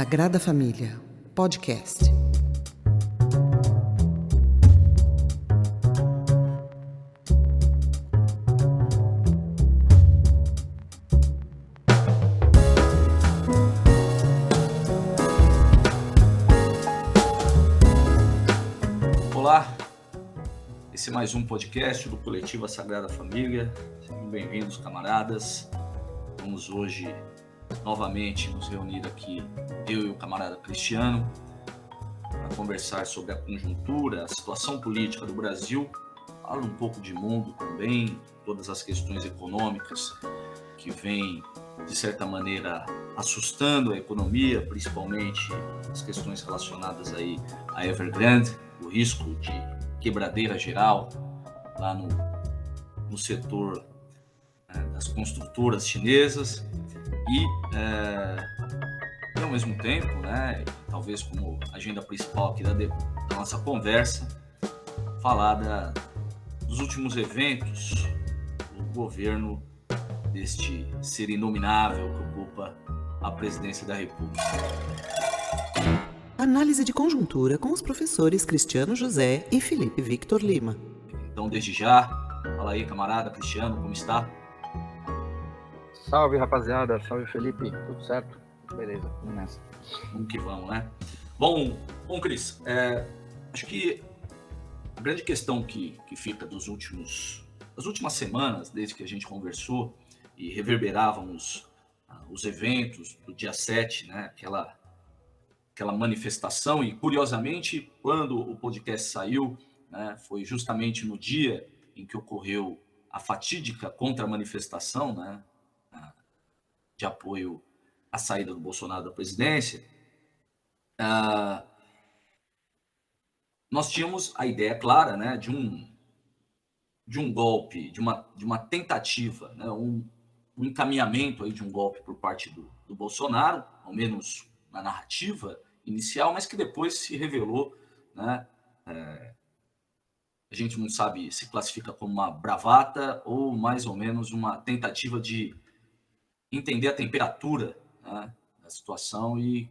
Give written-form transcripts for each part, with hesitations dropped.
Sagrada Família, podcast. Olá, esse é mais um podcast do Coletivo Sagrada Família. Sejam bem-vindos, camaradas. Vamos hoje novamente nos reunir aqui, eu e o camarada Cristiano, para conversar sobre a conjuntura, a situação política do Brasil, falar um pouco de mundo também, todas as questões econômicas que vêm, de certa maneira, assustando a economia, principalmente as questões relacionadas aí à Evergrande, o risco de quebradeira geral lá no setor das construtoras chinesas e, ao mesmo tempo, né, talvez como agenda principal aqui da nossa conversa, falar dos últimos eventos do governo deste ser inominável que ocupa a presidência da República. Análise de conjuntura com os professores Cristiano José e Felipe Victor Lima. Então, desde já, fala aí, camarada Cristiano, como está? Salve, rapaziada. Salve, Felipe. Tudo certo? Beleza, vamos nessa. Vamos que vamos, né? Bom, Cris, acho que a grande questão que fica das últimas semanas, desde que a gente conversou e reverberávamos os eventos do dia 7, né? Aquela manifestação, e curiosamente, quando o podcast saiu, né, foi justamente no dia em que ocorreu a fatídica contra-manifestação, né, de apoio à saída do Bolsonaro da presidência. Nós tínhamos a ideia clara, né, de um golpe, de uma tentativa, né, um encaminhamento aí de um golpe por parte do Bolsonaro, ao menos na narrativa inicial, mas que depois se revelou, né, a gente não sabe se classifica como uma bravata ou mais ou menos uma tentativa de entender a temperatura, né, da situação e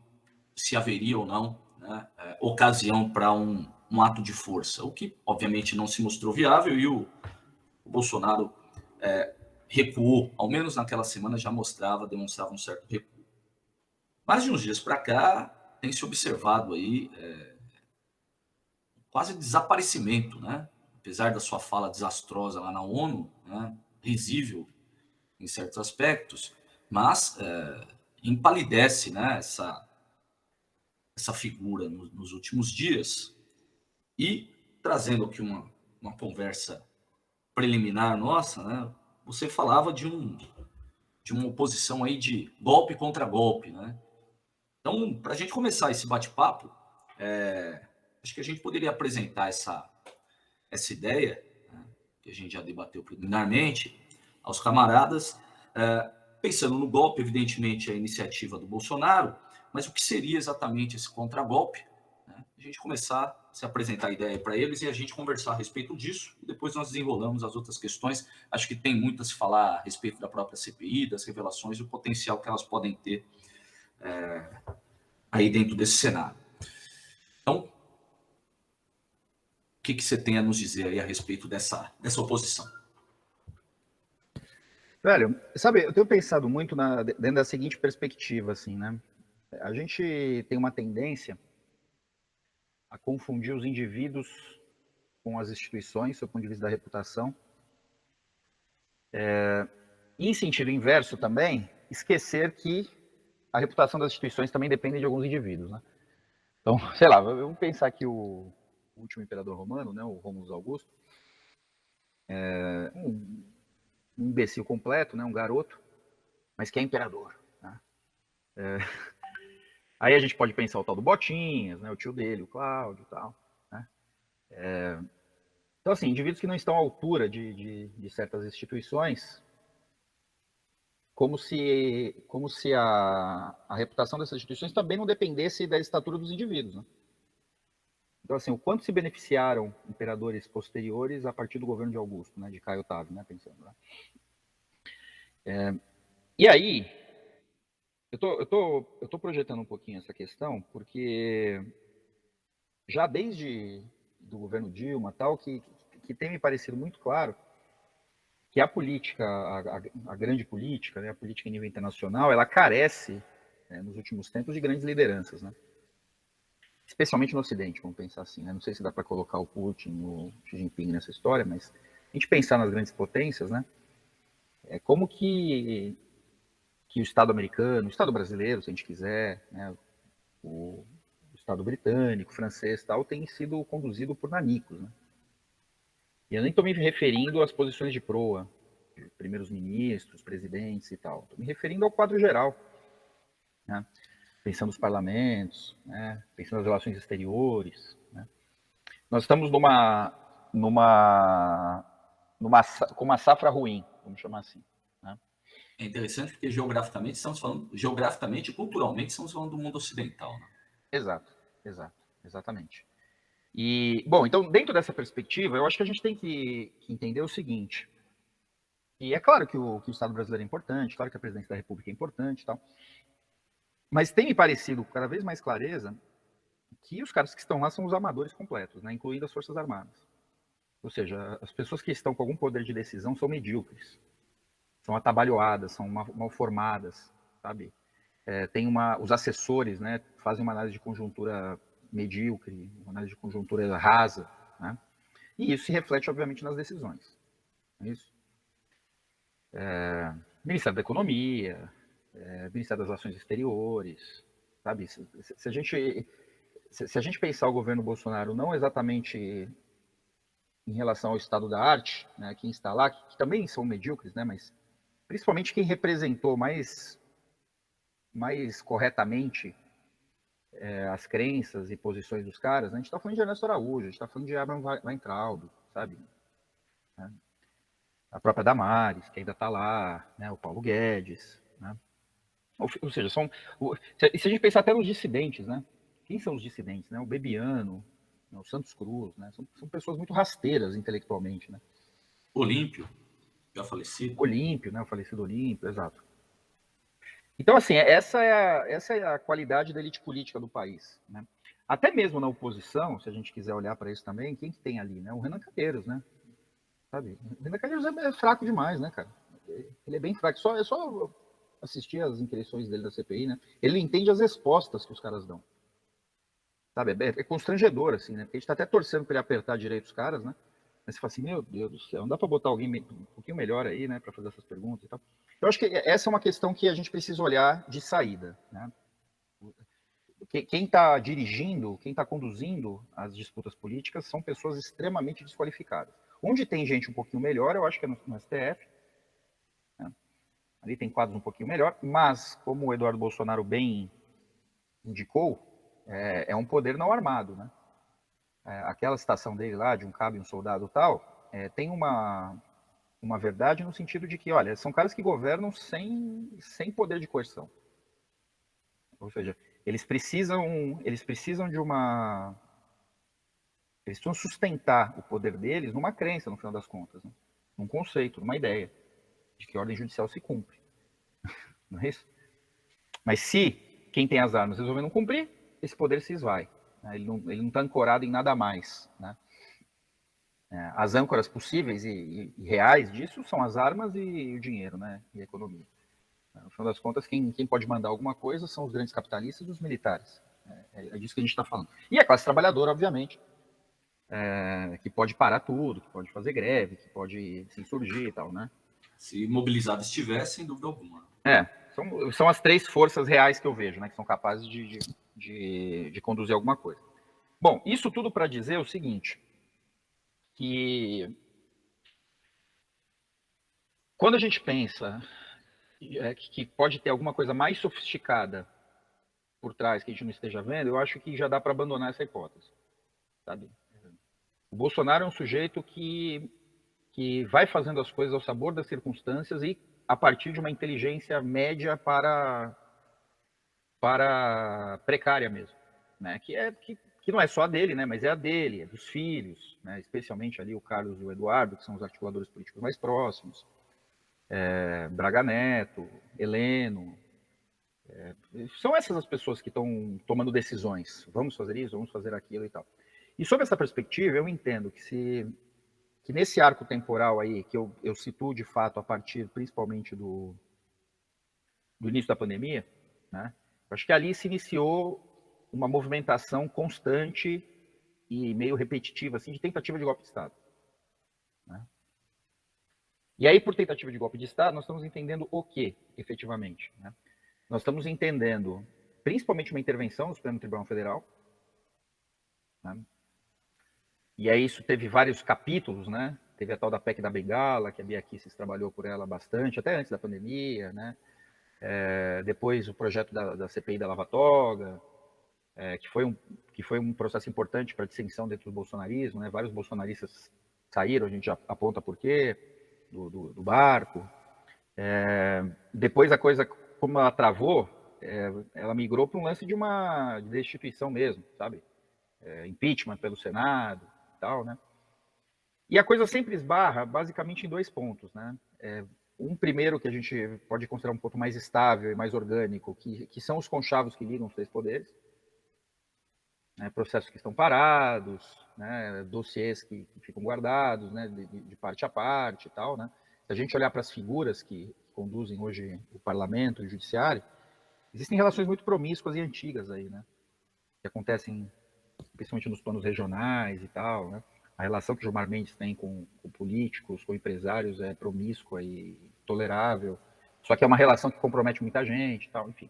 se haveria ou não, né, ocasião para um ato de força, o que obviamente não se mostrou viável, e o Bolsonaro recuou, ao menos naquela semana já demonstrava um certo recuo. Mas de uns dias para cá tem se observado aí quase desaparecimento, né? Apesar da sua fala desastrosa lá na ONU, né, risível em certos aspectos, mas empalidece, né, essa figura nos últimos dias. E trazendo aqui uma conversa preliminar nossa, né, você falava de uma oposição aí de golpe contra golpe, né? Então, para a gente começar esse bate-papo, acho que a gente poderia apresentar essa ideia, né, que a gente já debateu preliminarmente, aos camaradas, pensando no golpe, evidentemente, a iniciativa do Bolsonaro, mas o que seria exatamente esse contragolpe, né? A gente começar a se apresentar a ideia para eles e a gente conversar a respeito disso, e depois nós desenrolamos as outras questões. Acho que tem muito a se falar a respeito da própria CPI, das revelações e o potencial que elas podem ter aí dentro desse cenário. Então, o que você tem a nos dizer aí a respeito dessa oposição? Velho, sabe, eu tenho pensado muito dentro da seguinte perspectiva, assim, né? A gente tem uma tendência a confundir os indivíduos com as instituições, do ponto de vista da reputação. E, em sentido inverso também, esquecer que a reputação das instituições também depende de alguns indivíduos, né? Então, sei lá, vamos pensar que o último imperador romano, né, o Romulus Augusto, um imbecil completo, né, um garoto, mas que é imperador, né? Aí a gente pode pensar o tal do Botinhas, né, o tio dele, o Cláudio e tal, né? Então, assim, indivíduos que não estão à altura de certas instituições, como se a reputação dessas instituições também não dependesse da estatura dos indivíduos, né? Então, assim, o quanto se beneficiaram imperadores posteriores a partir do governo de Augusto, né, de Caio Otávio, né, pensando, né? E aí, Eu tô projetando um pouquinho essa questão, porque já desde do governo Dilma tal, que tem me parecido muito claro que a política, a grande política, né, a política em nível internacional, ela carece, né, nos últimos tempos, de grandes lideranças, né? Especialmente no Ocidente, vamos pensar assim. Né? Não sei se dá para colocar o Putin, o Xi Jinping nessa história, mas a gente pensar nas grandes potências, né? É como que o Estado americano, o Estado brasileiro, se a gente quiser, né, o Estado britânico, o francês, tal, tem sido conduzido por nanicos, né? E eu nem estou me referindo às posições de proa, de primeiros ministros, presidentes e tal. Estou me referindo ao quadro geral, né? Pensando nos parlamentos, né? Pensando nas relações exteriores, né? Nós estamos com uma safra ruim, vamos chamar assim, né? É interessante porque geograficamente e culturalmente estamos falando do mundo ocidental, né? Exato, exatamente. E, bom, então, dentro dessa perspectiva, eu acho que a gente tem que entender o seguinte, e é claro que o Estado brasileiro é importante, claro que a presidência da República é importante e tal, mas tem me parecido com cada vez mais clareza que os caras que estão lá são os amadores completos, né, incluindo as Forças Armadas. Ou seja, as pessoas que estão com algum poder de decisão são medíocres, são atabalhoadas, são mal formadas, sabe? Os assessores, né, fazem uma análise de conjuntura medíocre, uma análise de conjuntura rasa, né? E isso se reflete, obviamente, nas decisões. É isso. Ministério da Economia, Ministério das Relações Exteriores, sabe? Se a gente pensar o governo Bolsonaro não exatamente em relação ao estado da arte, né, quem está lá, que também são medíocres, né, mas principalmente quem representou mais corretamente as crenças e posições dos caras, né, a gente está falando de Ernesto Araújo, a gente está falando de Abraham Weintraub, sabe? A própria Damares, que ainda está lá, né, o Paulo Guedes, né? Ou seja, se a gente pensar até nos dissidentes, né? Quem são os dissidentes? Né? O Bebiano, né? O Santos Cruz, né? São pessoas muito rasteiras intelectualmente, né? Olímpio, já falecido. Olímpio, né? O falecido Olímpio, exato. Então, assim, essa é a qualidade da elite política do país, né? Até mesmo na oposição, se a gente quiser olhar para isso também, quem que tem ali, né? O Renan Calheiros, né? Sabe? O Renan Calheiros é fraco demais, né, cara? Ele é bem fraco. É só assistir as inquirições dele da CPI, né? Ele entende as respostas que os caras dão. Sabe? É constrangedor, assim, né? Porque a gente tá até torcendo para ele apertar direito os caras, né? Mas você fala assim, meu Deus do céu, não dá para botar alguém um pouquinho melhor aí, né, para fazer essas perguntas e tal. Eu acho que essa é uma questão que a gente precisa olhar de saída, né? Quem está dirigindo, quem está conduzindo as disputas políticas são pessoas extremamente desqualificadas. Onde tem gente um pouquinho melhor, eu acho que é no STF, né? Ali tem quadros um pouquinho melhor, mas, como o Eduardo Bolsonaro bem indicou, é um poder não armado, né? Aquela citação dele lá, de um cabo e um soldado tal, tem uma verdade no sentido de que, olha, são caras que governam sem poder de coerção. Ou seja, eles precisam de uma... Eles precisam sustentar o poder deles numa crença, no final das contas, né? Num conceito, numa ideia de que a ordem judicial se cumpre. Não é isso? Mas se quem tem as armas resolver não cumprir, esse poder se esvai. Né? Ele não está ancorado em nada mais. Né? As âncoras possíveis e reais disso são as armas e o dinheiro, né? E a economia. No final das contas, quem pode mandar alguma coisa são os grandes capitalistas e os militares. É disso que a gente está falando. E a classe trabalhadora, obviamente, que pode parar tudo, que pode fazer greve, que pode se insurgir e tal, né? Se mobilizado estivesse, sem dúvida alguma. São as três forças reais que eu vejo, né? Que são capazes de conduzir alguma coisa. Bom, isso tudo para dizer o seguinte, que quando a gente pensa que pode ter alguma coisa mais sofisticada por trás que a gente não esteja vendo, eu acho que já dá para abandonar essa hipótese, sabe? O Bolsonaro é um sujeito que vai fazendo as coisas ao sabor das circunstâncias e a partir de uma inteligência média para precária mesmo, né? Que não é só a dele, né? Mas é a dele, é dos filhos, né? Especialmente ali o Carlos e o Eduardo, que são os articuladores políticos mais próximos, Braga Neto, Heleno, São essas as pessoas que estão tomando decisões. Vamos fazer isso, vamos fazer aquilo e tal. E sob essa perspectiva, eu entendo que nesse arco temporal aí, que eu situo de fato a partir principalmente do início da pandemia, né, eu acho que ali se iniciou uma movimentação constante e meio repetitiva, assim, de tentativa de golpe de Estado. Né? E aí, por tentativa de golpe de Estado, nós estamos entendendo o quê, efetivamente? Né? Nós estamos entendendo, principalmente, uma intervenção no Supremo Tribunal Federal. Né? E aí isso teve vários capítulos, né? Teve a tal da PEC da Bengala, que a Bia Kicis trabalhou por ela bastante, até antes da pandemia, né? Depois o projeto da CPI da Lava Toga, que foi um processo importante para a dissensão dentro do bolsonarismo, né? Vários bolsonaristas saíram, a gente já aponta por quê, do barco. Depois a coisa, como ela travou, ela migrou para um lance de destituição mesmo, sabe? Impeachment pelo Senado e tal, né? E a coisa sempre esbarra basicamente em 2 pontos, né? Um primeiro que a gente pode considerar um pouco mais estável e mais orgânico, que são os conchavos que ligam os 3 poderes, né? Processos que estão parados, né? Dossiês que ficam guardados, né? De parte a parte e tal, né? Se a gente olhar para as figuras que conduzem hoje o parlamento e o judiciário, existem relações muito promíscuas e antigas aí, né? Que acontecem principalmente nos planos regionais e tal, né? A relação que o Gilmar Mendes tem com políticos, com empresários é promíscua e tolerável, só que é uma relação que compromete muita gente e tal, enfim.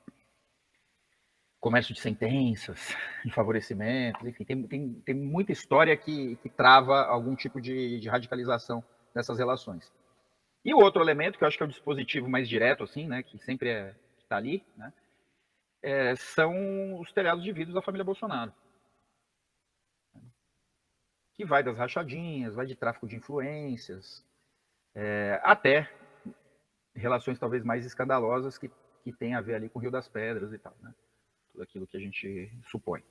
Comércio de sentenças, de favorecimentos, enfim, tem muita história que trava algum tipo de radicalização dessas relações. E o outro elemento, que eu acho que é o dispositivo mais direto, assim, né, que sempre está ali, né, são os telhados de vidro da família Bolsonaro. Que vai das rachadinhas, vai de tráfico de influências, até relações talvez mais escandalosas que tem a ver ali com o Rio das Pedras e tal, né? Tudo aquilo que a gente supõe.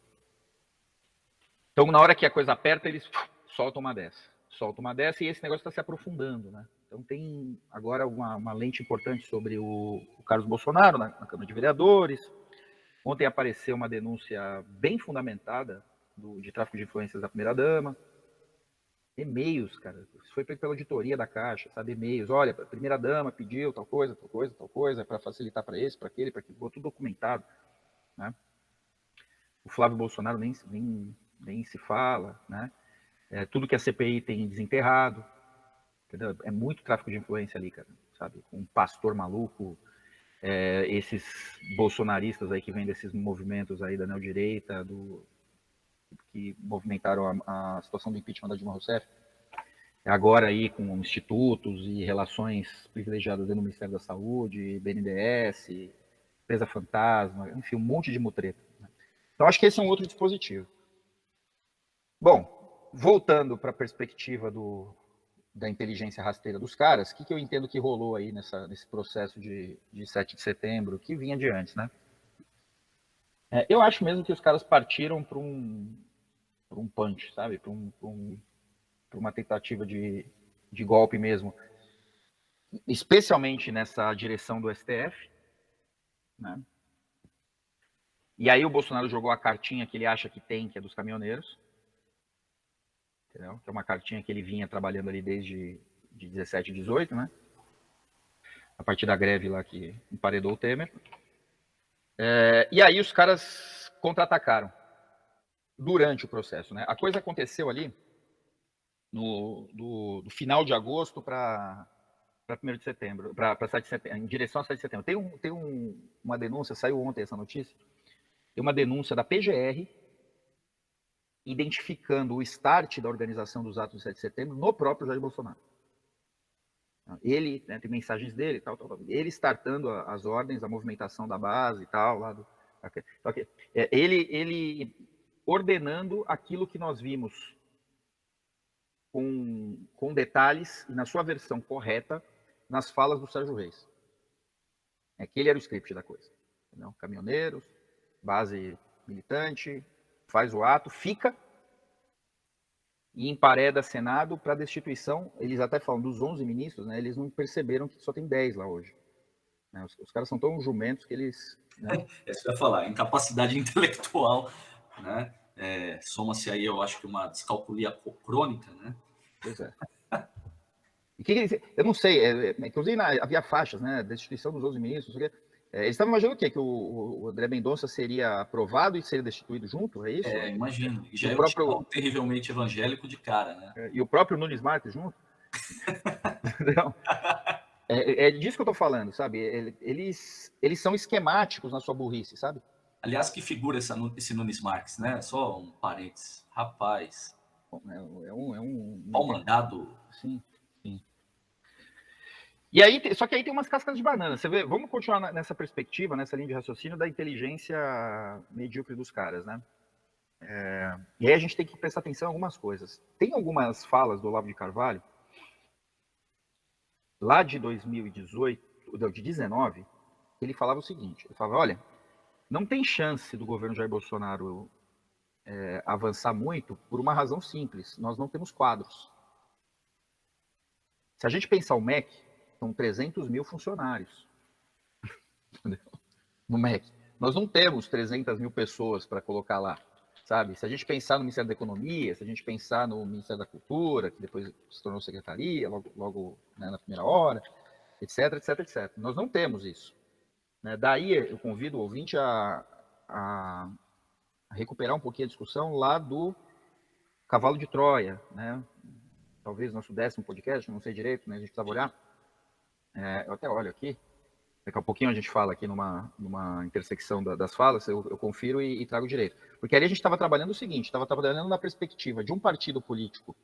Então, na hora que a coisa aperta, eles soltam uma dessa, e esse negócio está se aprofundando, né? Então, tem agora uma lente importante sobre o Carlos Bolsonaro na Câmara de Vereadores. Ontem apareceu uma denúncia bem fundamentada de tráfico de influências da primeira-dama. E-mails, cara. Isso foi pela auditoria da Caixa, sabe? E-mails. Olha, a primeira-dama pediu tal coisa, para facilitar para esse, para aquele, tudo documentado. Né? O Flávio Bolsonaro nem se fala, né? Tudo que a CPI tem desenterrado. Entendeu? É muito tráfico de influência ali, cara. Sabe? Um pastor maluco, esses bolsonaristas aí que vêm desses movimentos aí da neodireita, que movimentaram a situação do impeachment da Dilma Rousseff, agora aí com institutos e relações privilegiadas dentro do Ministério da Saúde, BNDES, empresa fantasma, enfim, um monte de mutreta. Então, acho que esse é um outro dispositivo. Bom, voltando para a perspectiva da inteligência rasteira dos caras, o que eu entendo que rolou aí nesse processo de 7 de setembro, que vinha de antes, né? Eu acho mesmo que os caras partiram para um punch, sabe? Para uma tentativa de golpe mesmo, especialmente nessa direção do STF, né? E aí o Bolsonaro jogou a cartinha que ele acha que tem, que é dos caminhoneiros, entendeu? Que é uma cartinha que ele vinha trabalhando ali desde 17 e 18, né? A partir da greve lá que emparedou o Temer. E aí os caras contra-atacaram durante o processo, né? A coisa aconteceu ali do final de agosto para 1º de setembro, para 7 de setembro, em direção a 7 de setembro. Tem uma denúncia, saiu ontem essa notícia, tem uma denúncia da PGR identificando o start da organização dos atos de 7 de setembro no próprio Jair Bolsonaro. Ele, né, tem mensagens dele, tal, ele startando as ordens, a movimentação da base e tal, ele ordenando aquilo que nós vimos com detalhes e na sua versão correta nas falas do Sérgio Reis. Aquele era o script da coisa. Entendeu? Caminhoneiros, base militante, faz o ato, fica e empareda Senado para destituição. Eles até falam dos 11 ministros, né? Eles não perceberam que só tem 10 lá hoje. Né? Os caras são tão jumentos que eles... Né? É isso que eu ia falar, incapacidade intelectual, né? Soma-se aí, eu acho que uma descalculia crônica, né? Pois é. Eu não sei, inclusive havia faixas, né? Destituição dos 11 ministros, não sei o quê. Eles estavam imaginando o quê? Que o André Mendonça seria aprovado e seria destituído junto? É isso? Imagino. E já o é um próprio, terrivelmente evangélico de cara, né? e o próprio Nunes Marques junto? Não. É disso que eu tô falando, sabe? Eles são esquemáticos na sua burrice, sabe? Aliás, que figura esse Nunes Marques, né? Só um parênteses. Rapaz, pau mandado. Sim, sim. E aí, só que aí tem umas cascas de banana. Você vê, vamos continuar nessa perspectiva, nessa linha de raciocínio da inteligência medíocre dos caras, né? E aí a gente tem que prestar atenção em algumas coisas. Tem algumas falas do Olavo de Carvalho, lá de 2018, de 19, ele falava o seguinte, ele falava, olha, não tem chance do governo Jair Bolsonaro avançar muito por uma razão simples, nós não temos quadros. Se a gente pensar o MEC, são 300 mil funcionários no MEC. Nós não temos 300 mil pessoas para colocar lá, sabe? Se a gente pensar no Ministério da Economia, se a gente pensar no Ministério da Cultura, que depois se tornou secretaria, logo né, na primeira hora, etc, etc, etc. Nós não temos isso. Né? Daí eu convido o ouvinte a recuperar um pouquinho a discussão lá do Cavalo de Troia, né? Talvez nosso 10º podcast, não sei direito, né? A gente precisava olhar. Eu até olho aqui. Daqui a pouquinho a gente fala aqui numa intersecção das falas, eu confiro e trago direito. Porque ali a gente estava trabalhando o seguinte, estava trabalhando na perspectiva de um partido político,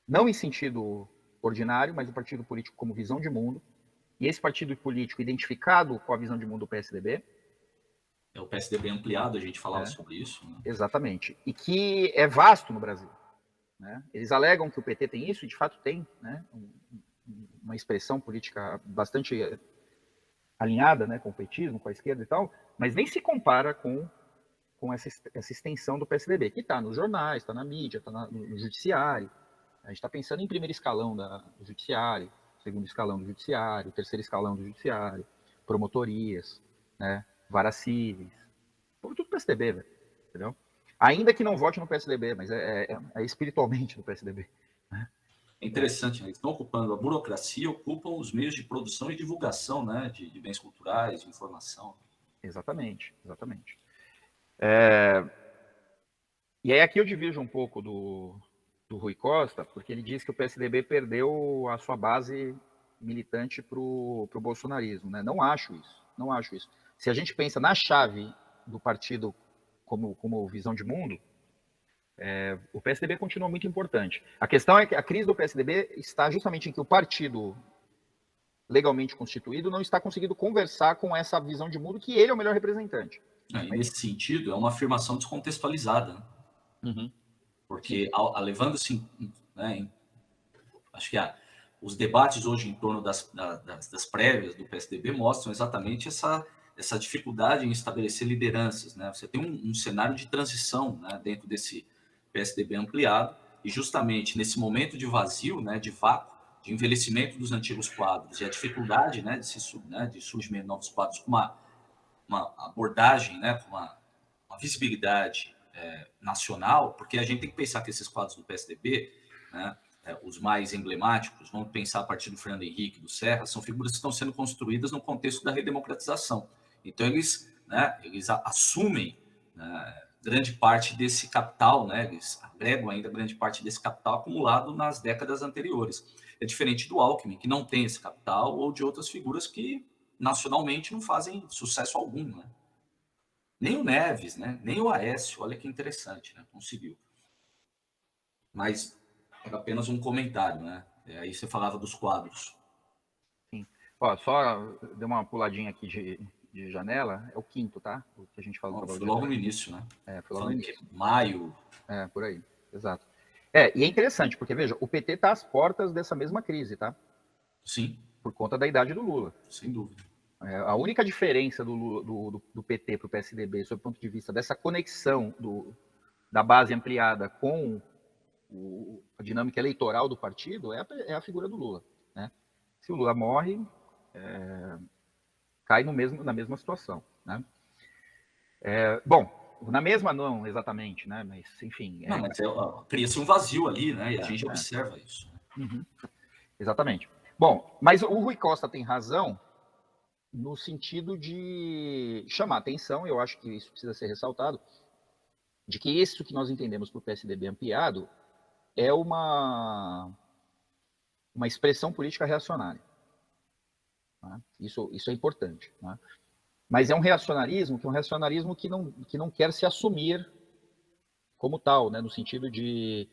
não em sentido ordinário, mas um partido político como visão de mundo, e esse partido político identificado com a visão de mundo do PSDB. É o PSDB ampliado, a gente falava sobre isso. Né? Exatamente. E que é vasto no Brasil. Né? Eles alegam que o PT tem isso, e de fato tem, né? Uma expressão política bastante alinhada, né, com o petismo, com a esquerda e tal, mas nem se compara com essa extensão do PSDB, que está nos jornais, está na mídia, está no judiciário. A gente está pensando em primeiro escalão do judiciário, segundo escalão do judiciário, terceiro escalão do judiciário, promotorias, né, varas cíveis, tudo PSDB, velho, entendeu? Ainda que não vote no PSDB, mas é espiritualmente do PSDB. Né? É interessante, né? Eles estão ocupando a burocracia, ocupam os meios de produção e divulgação, né? De bens culturais, de informação. Exatamente, exatamente. E aí aqui eu divido um pouco do Rui Costa, porque ele diz que o PSDB perdeu a sua base militante para o bolsonarismo. Né? Não acho isso, não acho isso. Se a gente pensa na chave do partido como visão de mundo, o PSDB continua muito importante. A questão é que a crise do PSDB está justamente em que o partido legalmente constituído não está conseguindo conversar com essa visão de mundo que ele é o melhor representante. E nesse sentido, é uma afirmação descontextualizada. Né? Uhum. Porque, levando-se, né, acho que os debates hoje em torno das prévias do PSDB mostram exatamente essa dificuldade em estabelecer lideranças. Né? Você tem um cenário de transição, né, dentro desse PSDB ampliado, e justamente nesse momento de vazio, né, de vácuo, de envelhecimento dos antigos quadros e a dificuldade, né, de surgimento de novos quadros com uma abordagem, né, com uma visibilidade nacional, porque a gente tem que pensar que esses quadros do PSDB, né, os mais emblemáticos, vamos pensar a partir do Fernando Henrique, do Serra, são figuras que estão sendo construídas no contexto da redemocratização. Então, eles assumem grande parte desse capital, né, eles agregam ainda grande parte desse capital acumulado nas décadas anteriores. É diferente do Alckmin, que não tem esse capital, ou de outras figuras que nacionalmente não fazem sucesso algum, né? Nem o Neves, né? Nem o Aécio, olha que interessante, né? Conseguiu. Mas era apenas um comentário, né? Aí você falava dos quadros. Sim. Ó, só deu uma puladinha aqui de janela, é o quinto, tá? O que a gente falou. Foi logo no início, né? Foi logo no início. Maio. Por aí, exato. E é interessante, porque, veja, o PT está às portas dessa mesma crise, tá? Sim. Por conta da idade do Lula. Sem dúvida. A única diferença do PT para o PSDB, sob o ponto de vista dessa conexão da base ampliada com a dinâmica eleitoral do partido, é a figura do Lula. Né? Se o Lula morre, cai na mesma situação, né? Bom, na mesma não exatamente, né? Mas, enfim. Não, mas cria-se um vazio ali, né? E a gente É. observa isso. Uhum, exatamente. Bom, mas o Rui Costa tem razão no sentido de chamar atenção, eu acho que isso precisa ser ressaltado, de que isso que nós entendemos por PSDB ampliado é uma expressão política reacionária. Né? Isso é importante. Né? Mas é um reacionarismo que não quer se assumir como tal, né? No sentido de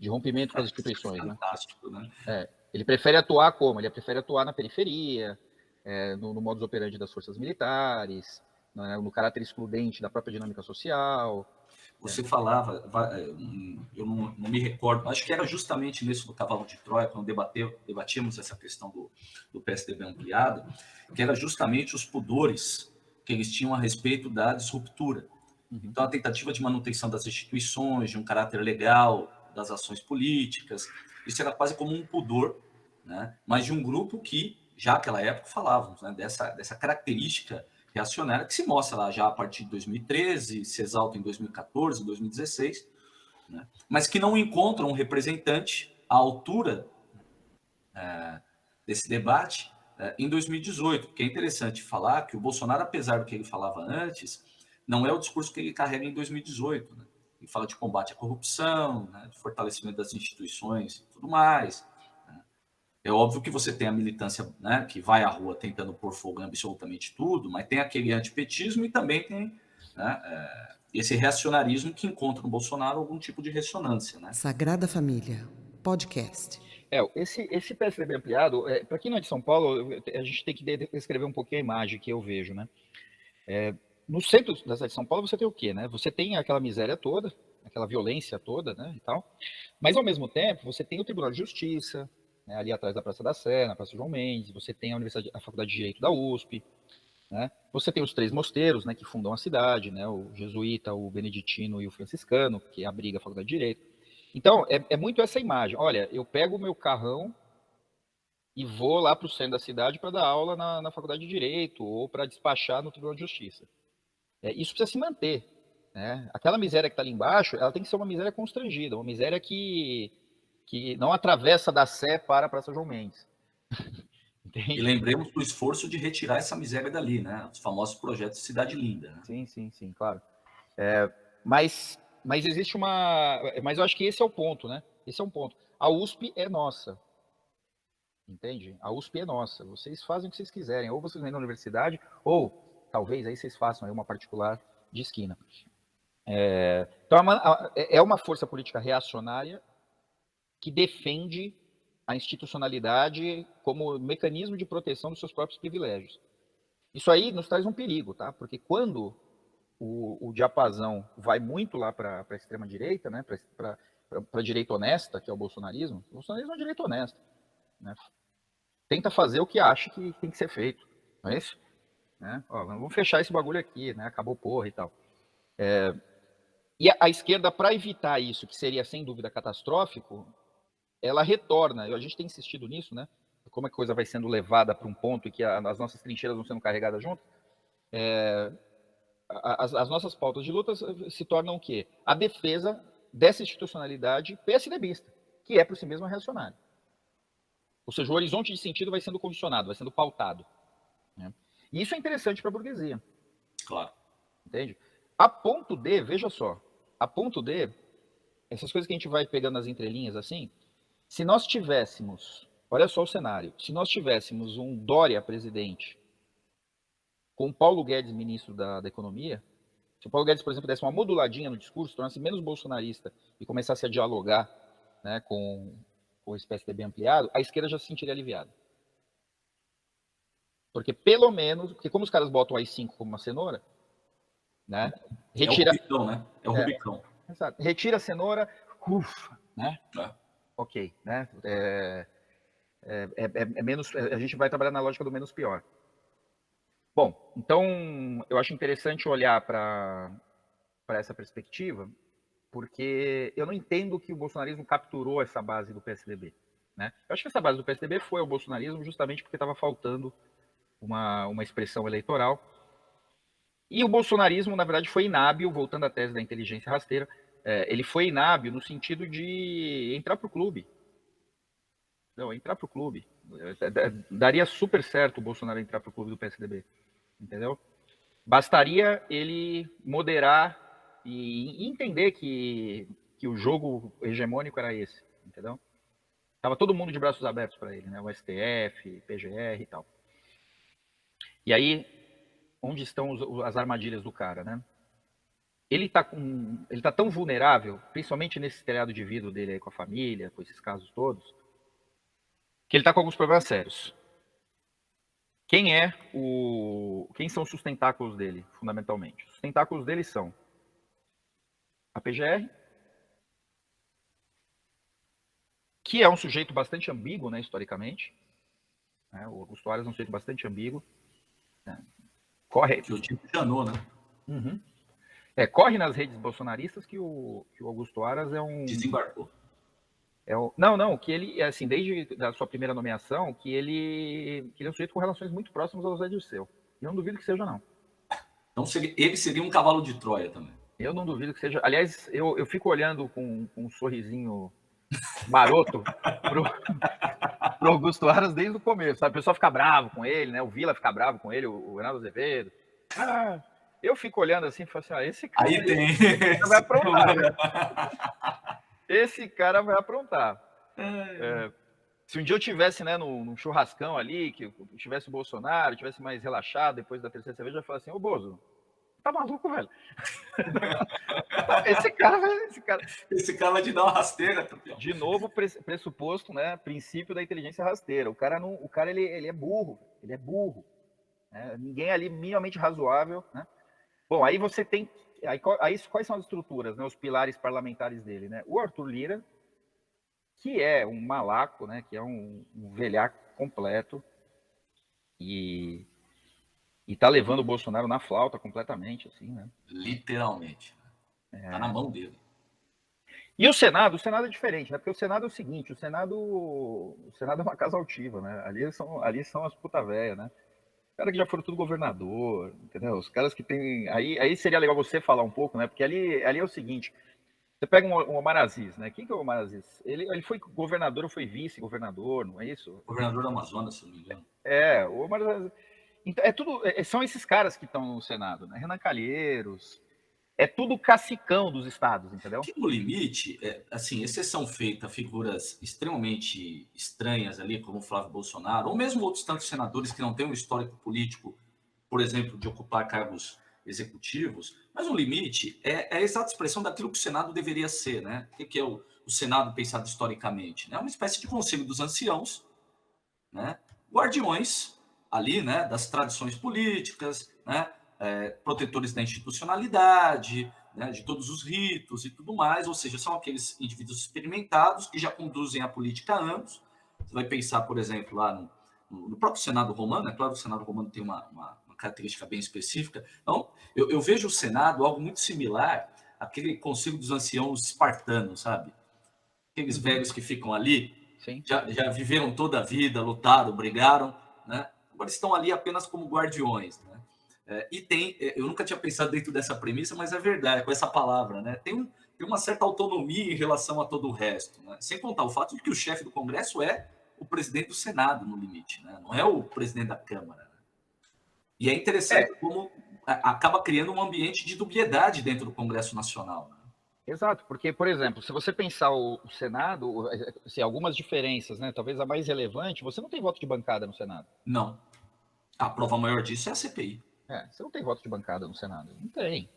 rompimento com as instituições. Fantástico, né? Ele prefere atuar como? Ele prefere atuar na periferia, no modus operandi das forças militares, né? No caráter excludente da própria dinâmica social. Você falava, eu não me recordo, acho que era justamente nesse do Cavalo de Troia, quando debatíamos essa questão do PSDB ampliado, que era justamente os pudores que eles tinham a respeito da disruptura. Então, a tentativa de manutenção das instituições, de um caráter legal das ações políticas, isso era quase como um pudor, né? Mas de um grupo que, já naquela época, falávamos, né? dessa característica reacionária que se mostra lá já a partir de 2013, se exalta em 2014, 2016, né? Mas que não encontra um representante à altura desse debate em 2018, porque é interessante falar que o Bolsonaro, apesar do que ele falava antes, não é o discurso que ele carrega em 2018, né? Ele fala de combate à corrupção, né? De fortalecimento das instituições e tudo mais. É óbvio que você tem a militância, né, que vai à rua tentando pôr fogo em absolutamente tudo, mas tem aquele antipetismo e também tem, né, esse reacionarismo que encontra no Bolsonaro algum tipo de ressonância. Né? Sagrada Família, podcast. Esse PSDB ampliado, para quem não é de São Paulo, a gente tem que descrever um pouquinho a imagem que eu vejo, né? No centro da cidade de São Paulo você tem o quê, né? Você tem aquela miséria toda, aquela violência toda, né, e tal. Mas ao mesmo tempo você tem o Tribunal de Justiça, né, ali atrás da Praça da Sé, na Praça João Mendes. Você tem a Faculdade de Direito da USP, né? Você tem os três mosteiros, né, que fundam a cidade, né? O jesuíta, o beneditino e o franciscano, que abriga a Faculdade de Direito. Então é muito essa imagem. Olha, eu pego o meu carrão e vou lá para o centro da cidade para dar aula na Faculdade de Direito ou para despachar no Tribunal de Justiça. Isso precisa se manter. Né? Aquela miséria que está ali embaixo, ela tem que ser uma miséria constrangida, uma miséria que não atravessa da Sé para a Praça João Mendes. E lembremos do esforço de retirar essa miséria dali, né? Os famosos projetos Cidade Linda. Né? Sim, claro. Mas existe mas eu acho que esse é o ponto, né? Esse é um ponto. A USP é nossa. Entende? A USP é nossa. Vocês fazem o que vocês quiserem. Ou vocês vêm na universidade, ou talvez aí vocês façam aí uma particular de esquina. Então é uma força política reacionária que defende a institucionalidade como mecanismo de proteção dos seus próprios privilégios. Isso aí nos traz um perigo, tá? Porque quando o diapasão vai muito lá para a extrema-direita, né? Para a direita honesta, que é o bolsonarismo é uma direita honesta. Né? Tenta fazer o que acha que tem que ser feito, não é isso? Né? Ó, vamos fechar esse bagulho aqui, né? Acabou porra e tal. E a esquerda, para evitar isso, que seria sem dúvida catastrófico, ela retorna. A gente tem insistido nisso, né? Como a coisa vai sendo levada para um ponto e que as nossas trincheiras vão sendo carregadas junto. As nossas pautas de luta se tornam o quê? A defesa dessa institucionalidade PSDBista, que é por si mesma reacionária. Ou seja, o horizonte de sentido vai sendo condicionado, vai sendo pautado. Né? E isso é interessante para a burguesia. Claro. Entende? A ponto de, veja só, a ponto de, essas coisas que a gente vai pegando nas entrelinhas assim, se nós tivéssemos, olha só o cenário, se nós tivéssemos um Dória presidente com o Paulo Guedes ministro da Economia, se o Paulo Guedes, por exemplo, desse uma moduladinha no discurso, tornasse menos bolsonarista e começasse a dialogar, né, com esse PSDB ampliado, a esquerda já se sentiria aliviada. Porque pelo menos, porque como os caras botam o AI-5 como uma cenoura, né, retira... É o Rubicão, né? É o Rubicão. Exato. Retira a cenoura, ufa, né? Ok, né? Menos, a gente vai trabalhar na lógica do menos pior. Bom, então eu acho interessante olhar para essa perspectiva, porque eu não entendo que o bolsonarismo capturou essa base do PSDB. Né? Eu acho que essa base do PSDB foi ao bolsonarismo justamente porque estava faltando uma expressão eleitoral. E o bolsonarismo, na verdade, foi inábil, voltando à tese da inteligência rasteira, ele foi inábil no sentido de entrar para o clube. Não, entrar para o clube. Daria super certo o Bolsonaro entrar para o clube do PSDB, entendeu? Bastaria ele moderar e entender que o jogo hegemônico era esse, entendeu? Tava todo mundo de braços abertos para ele, né? O STF, PGR e tal. E aí, onde estão as armadilhas do cara, né? Ele tá tão vulnerável, principalmente nesse telhado de vidro dele aí com a família, com esses casos todos, que ele tá com alguns problemas sérios. Quem são os sustentáculos dele, fundamentalmente? Os sustentáculos dele são a PGR, que é um sujeito bastante ambíguo, né, historicamente. Né? O Augusto Aras é um sujeito bastante ambíguo. Né? Que o tipo Janot, né? Uhum. Corre nas redes bolsonaristas que o Augusto Aras é um... Desembarcou. Não, que ele, assim, desde a sua primeira nomeação, que ele é um sujeito com relações muito próximas ao Zé Dirceu. Eu não duvido que seja, não. Então ele seria um cavalo de Troia também. Eu não duvido que seja. Aliás, eu fico olhando com um sorrisinho maroto pro Augusto Aras desde o começo, sabe? O pessoal fica bravo com ele, né? O Vila fica bravo com ele, o Renato Azevedo. Eu fico olhando assim e falo assim, esse cara, aí tem. Esse cara vai aprontar. Né? Esse cara vai aprontar. Se um dia eu tivesse, né, num churrascão ali, que tivesse o Bolsonaro, tivesse mais relaxado depois da terceira cerveja, eu ia falar assim, ô Bozo, tá maluco, velho? Esse cara vai te dar uma rasteira, campeão. De novo, pressuposto, né? Princípio da inteligência rasteira. O cara ele é burro. Ele é burro. Né? Ninguém ali minimamente razoável. Né? Bom, aí você tem. Aí, quais são as estruturas, né? Os pilares parlamentares dele, né? O Arthur Lira, que é um malaco, né? Que é um velhaco completo. E tá levando o Bolsonaro na flauta completamente, assim, né? Literalmente. Tá na mão dele. E o Senado é diferente, né? Porque o Senado é o seguinte, o Senado é uma casa altiva, né? Ali são as puta véia, né? Os caras que já foram tudo governador, entendeu? Os caras que tem... Aí seria legal você falar um pouco, né? Porque ali é o seguinte, você pega um Omar Aziz, né? Quem que é o Omar Aziz? Ele foi governador ou foi vice-governador, não é isso? Governador do Amazonas, se não me engano. O Omar Aziz... Então, são esses caras que estão no Senado, né? Renan Calheiros... É tudo cacicão dos estados, entendeu? Que no limite, assim, exceção feita a figuras extremamente estranhas ali, como o Flávio Bolsonaro, ou mesmo outros tantos senadores que não têm um histórico político, por exemplo, de ocupar cargos executivos, mas o limite é a exata expressão daquilo que o Senado deveria ser, né? O que é o Senado pensado historicamente? É uma espécie de conselho dos anciãos, né? Guardiões ali, né, das tradições políticas, né? Protetores da institucionalidade, né, de todos os ritos e tudo mais, ou seja, são aqueles indivíduos experimentados que já conduzem a política há anos. Você vai pensar, por exemplo, lá no próprio Senado Romano, é claro que o Senado Romano tem uma característica bem específica. Então, eu vejo o Senado algo muito similar àquele Conselho dos Anciãos espartanos, sabe? Aqueles velhos que ficam ali, já viveram toda a vida, lutaram, brigaram, né? Agora estão ali apenas como guardiões, né? Eu nunca tinha pensado dentro dessa premissa, mas é verdade, com essa palavra, né? Tem uma certa autonomia em relação a todo o resto, né? Sem contar o fato de que o chefe do Congresso é o presidente do Senado, no limite, né? Não é o presidente da Câmara. Né? E é interessante como acaba criando um ambiente de dubiedade dentro do Congresso Nacional. Né? Exato, porque, por exemplo, se você pensar o Senado, assim, algumas diferenças, né? Talvez a mais relevante, você não tem voto de bancada no Senado. Não. A prova maior disso é a CPI. Você não tem voto de bancada no Senado. Não tem.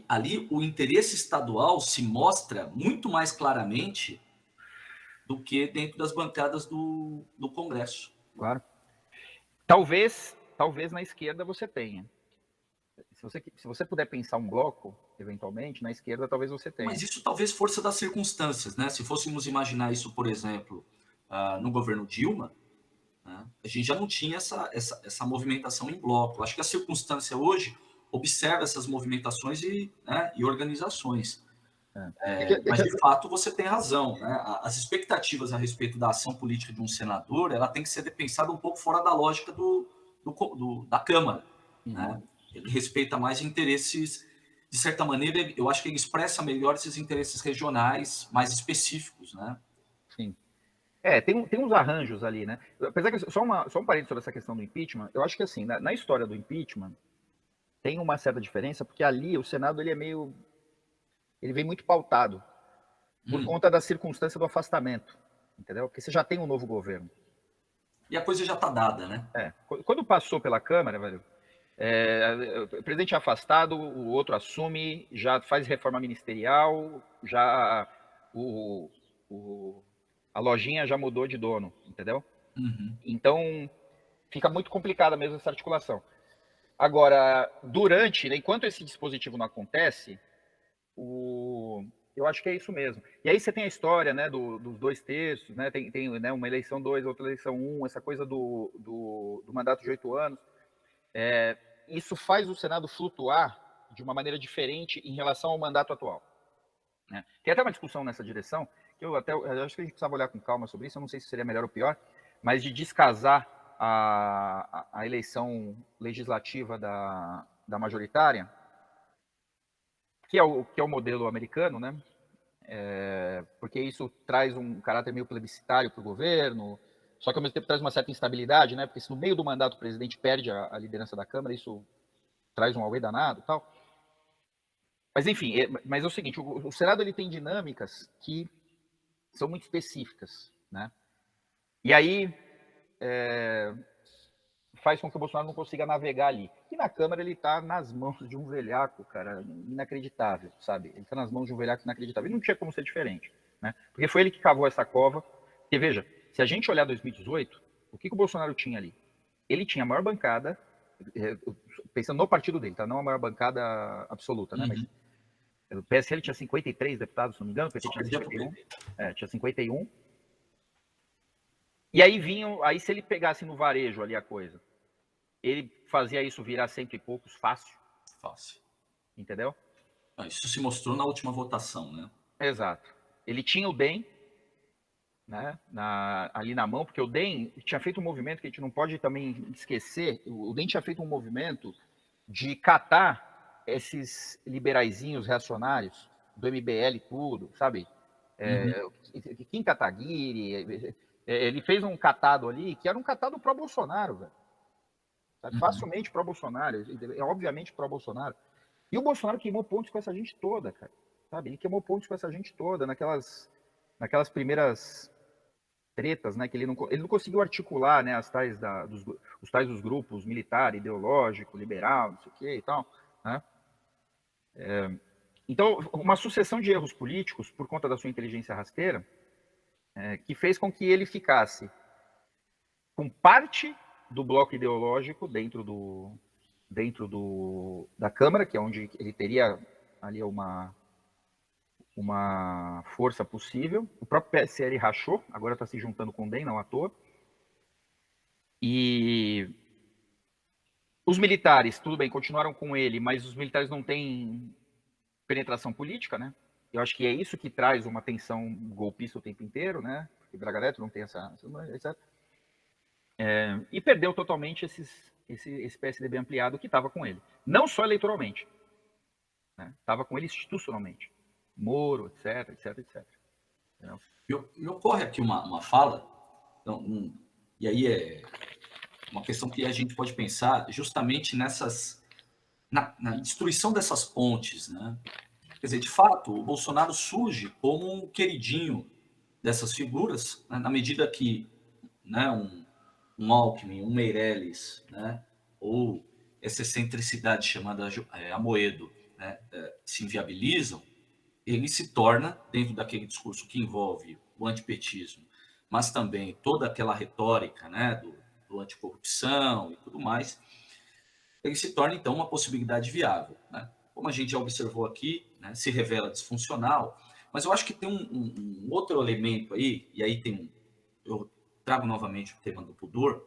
Ali o interesse estadual se mostra muito mais claramente do que dentro das bancadas do Congresso. Claro. Talvez na esquerda você tenha. Se você puder pensar um bloco, eventualmente, na esquerda talvez você tenha. Mas isso talvez força das circunstâncias, né? Se fôssemos imaginar isso, por exemplo, no governo Dilma, né? A gente já não tinha essa movimentação em bloco. Acho que a circunstância hoje observa essas movimentações e organizações. Mas, de fato, você tem razão. Né? As expectativas a respeito da ação política de um senador, ela tem que ser pensada um pouco fora da lógica do da Câmara, né? Ele respeita mais interesses, de certa maneira, eu acho que ele expressa melhor esses interesses regionais mais específicos, né? Sim. Tem uns arranjos ali, né? Apesar que, só um parênteses sobre essa questão do impeachment, eu acho que assim, na história do impeachment, tem uma certa diferença, porque ali o Senado ele vem muito pautado por conta da circunstância do afastamento, entendeu? Porque você já tem um novo governo. E a coisa já está dada, né? Quando passou pela Câmara, velho, o presidente é afastado, o outro assume, já faz reforma ministerial, já a lojinha já mudou de dono, entendeu? Então, fica muito complicada mesmo essa articulação. Agora, enquanto esse dispositivo não acontece, eu acho que é isso mesmo. E aí você tem a história, né, dos 2/3, né, tem né, uma eleição 2, outra eleição 1, essa coisa do mandato de 8 anos. Isso faz o Senado flutuar de uma maneira diferente em relação ao mandato atual, né? Tem até uma discussão nessa direção, que eu acho que a gente precisava olhar com calma sobre isso, eu não sei se seria melhor ou pior, mas de descasar a eleição legislativa da majoritária, que é o modelo americano, né? Porque isso traz um caráter meio plebiscitário para o governo, só que ao mesmo tempo traz uma certa instabilidade, né? Porque se no meio do mandato o presidente perde a liderança da Câmara, isso traz um auê danado e tal. Mas enfim, mas é o seguinte, o Senado ele tem dinâmicas que são muito específicas, né? E aí faz com que o Bolsonaro não consiga navegar ali. E na Câmara ele está nas mãos de um velhaco, cara, inacreditável, sabe? Ele está nas mãos de um velhaco inacreditável. E não tinha como ser diferente, né? Porque foi ele que cavou essa cova. Porque veja, se a gente olhar 2018, o que o Bolsonaro tinha ali? Ele tinha a maior bancada, pensando no partido dele, tá? Não a maior bancada absoluta, né? Mas o PSL tinha 53 deputados, se não me engano, o PT tinha 51. Tinha 51. E aí se ele pegasse no varejo ali a coisa, ele fazia isso virar 100 e poucos fácil. Fácil. Entendeu? Isso se mostrou na última votação, né? Exato. Ele tinha o DEM, né, ali na mão, porque o DEM tinha feito um movimento que a gente não pode também esquecer, o DEM tinha feito um movimento de catar esses liberaizinhos reacionários, do MBL tudo, sabe? Kim Kataguiri, ele fez um catado ali, que era um catado pró-Bolsonaro, velho. Facilmente pró-Bolsonaro, obviamente pró-Bolsonaro. E o Bolsonaro queimou pontos com essa gente toda, cara. Sabe? Ele queimou pontos com essa gente toda, naquelas primeiras tretas, né? Que ele não conseguiu articular, né? Os tais dos grupos militar, ideológico, liberal, não sei o que e tal, né? Então, uma sucessão de erros políticos por conta da sua inteligência rasteira, que fez com que ele ficasse com parte do bloco ideológico dentro da Câmara, que é onde ele teria ali uma força possível. O próprio PSL rachou, agora está se juntando com o DEM, não à toa. E os militares, tudo bem, continuaram com ele, mas os militares não têm penetração política, né? Eu acho que é isso que traz uma tensão golpista o tempo inteiro, né? Porque Braga Neto não tem essa etc. E perdeu totalmente esse PSDB ampliado que estava com ele. Não só eleitoralmente, estava com ele institucionalmente. Moro, etc. Me ocorre aqui uma fala, e aí é uma questão que a gente pode pensar justamente na destruição dessas pontes, né? Quer dizer, de fato, o Bolsonaro surge como um queridinho dessas figuras, né, na medida que, né, um Alckmin, um Meirelles, né, ou essa excentricidade chamada Amoedo, né, se inviabilizam, ele se torna, dentro daquele discurso que envolve o antipetismo, mas também toda aquela retórica, né, do anticorrupção e tudo mais, ele se torna, então, uma possibilidade viável, né? Como a gente já observou aqui, né, se revela disfuncional, mas eu acho que tem um outro elemento aí, e aí eu trago novamente o tema do pudor,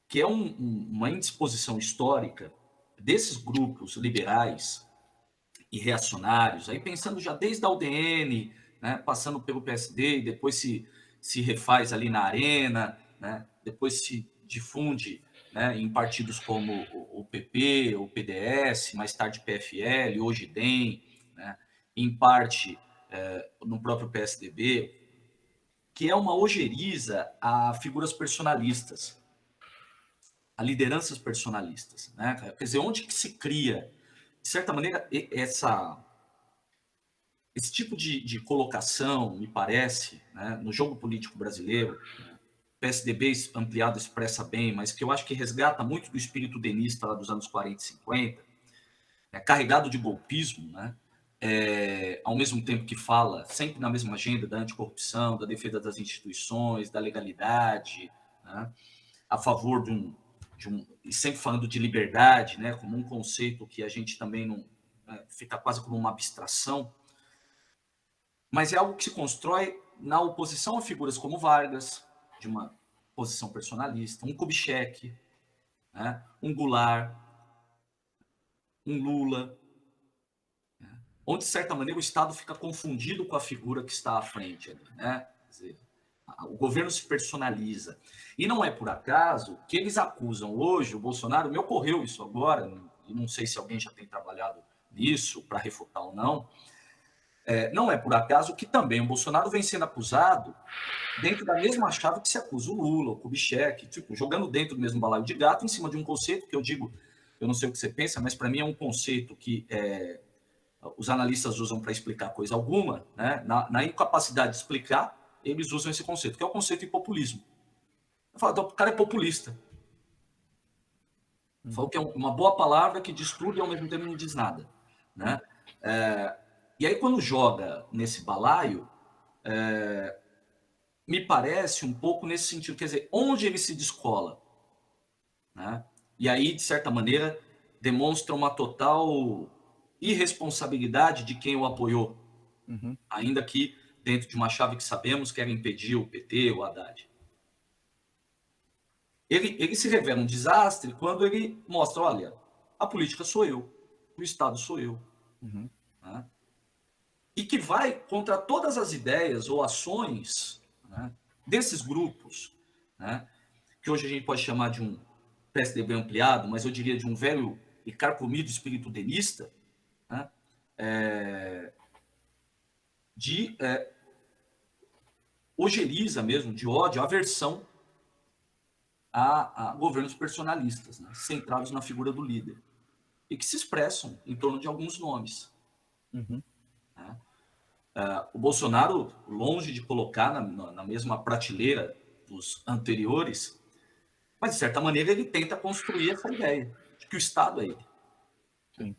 que é uma indisposição histórica desses grupos liberais e reacionários, aí pensando já desde a UDN, né, passando pelo PSD, e depois se refaz ali na Arena, né, depois se difunde né, em partidos como o PP, o PDS, mais tarde PFL, hoje DEM, né, em parte no próprio PSDB, que é uma ojeriza a figuras personalistas, a lideranças personalistas, né? Quer dizer, onde que se cria, de certa maneira, esse tipo de colocação, me parece, né, no jogo político brasileiro, PSDB ampliado expressa bem, mas que eu acho que resgata muito do espírito denista lá dos anos 40 e 50, carregado de golpismo, né? Ao mesmo tempo que fala sempre na mesma agenda da anticorrupção, da defesa das instituições, da legalidade, né? A favor e sempre falando de liberdade, né? Como um conceito que a gente também não fica quase como uma abstração, mas é algo que se constrói na oposição a figuras como Vargas, de uma posição personalista, um Kubitschek, né? Um Goulart, um Lula, onde, de certa maneira, o Estado fica confundido com a figura que está à frente ali, né? Quer dizer, o governo se personaliza. E não é por acaso que eles acusam hoje o Bolsonaro, me ocorreu isso agora, e não sei se alguém já tem trabalhado nisso para refutar ou não, não é por acaso que também o Bolsonaro vem sendo acusado dentro da mesma chave que se acusa o Lula, o Kubitschek, tipo, jogando dentro do mesmo balaio de gato, em cima de um conceito que eu digo, eu não sei o que você pensa, mas para mim é um conceito que os analistas usam para explicar coisa alguma, né? Na incapacidade de explicar, eles usam esse conceito, que é o conceito de populismo. Eu falo, o cara é populista. Eu falo que é uma boa palavra que diz tudo e ao mesmo tempo não diz nada, né? E aí quando joga nesse balaio, me parece um pouco nesse sentido, quer dizer, onde ele se descola, né? E aí, de certa maneira, demonstra uma total irresponsabilidade de quem o apoiou, ainda que dentro de uma chave que sabemos que era impedir o PT, o Haddad. Ele se revela um desastre quando ele mostra, olha, a política sou eu, o Estado sou eu. Né? E que vai contra todas as ideias ou ações, né, desses grupos, né, que hoje a gente pode chamar de um PSDB ampliado, mas eu diria de um velho e carcomido espírito denista, né, de ojeriza mesmo, de ódio, aversão a governos personalistas, né, centrados na figura do líder, e que se expressam em torno de alguns nomes. Né? O Bolsonaro, longe de colocar na mesma prateleira dos anteriores, mas, de certa maneira, ele tenta construir essa ideia de que o Estado é ele. Sim.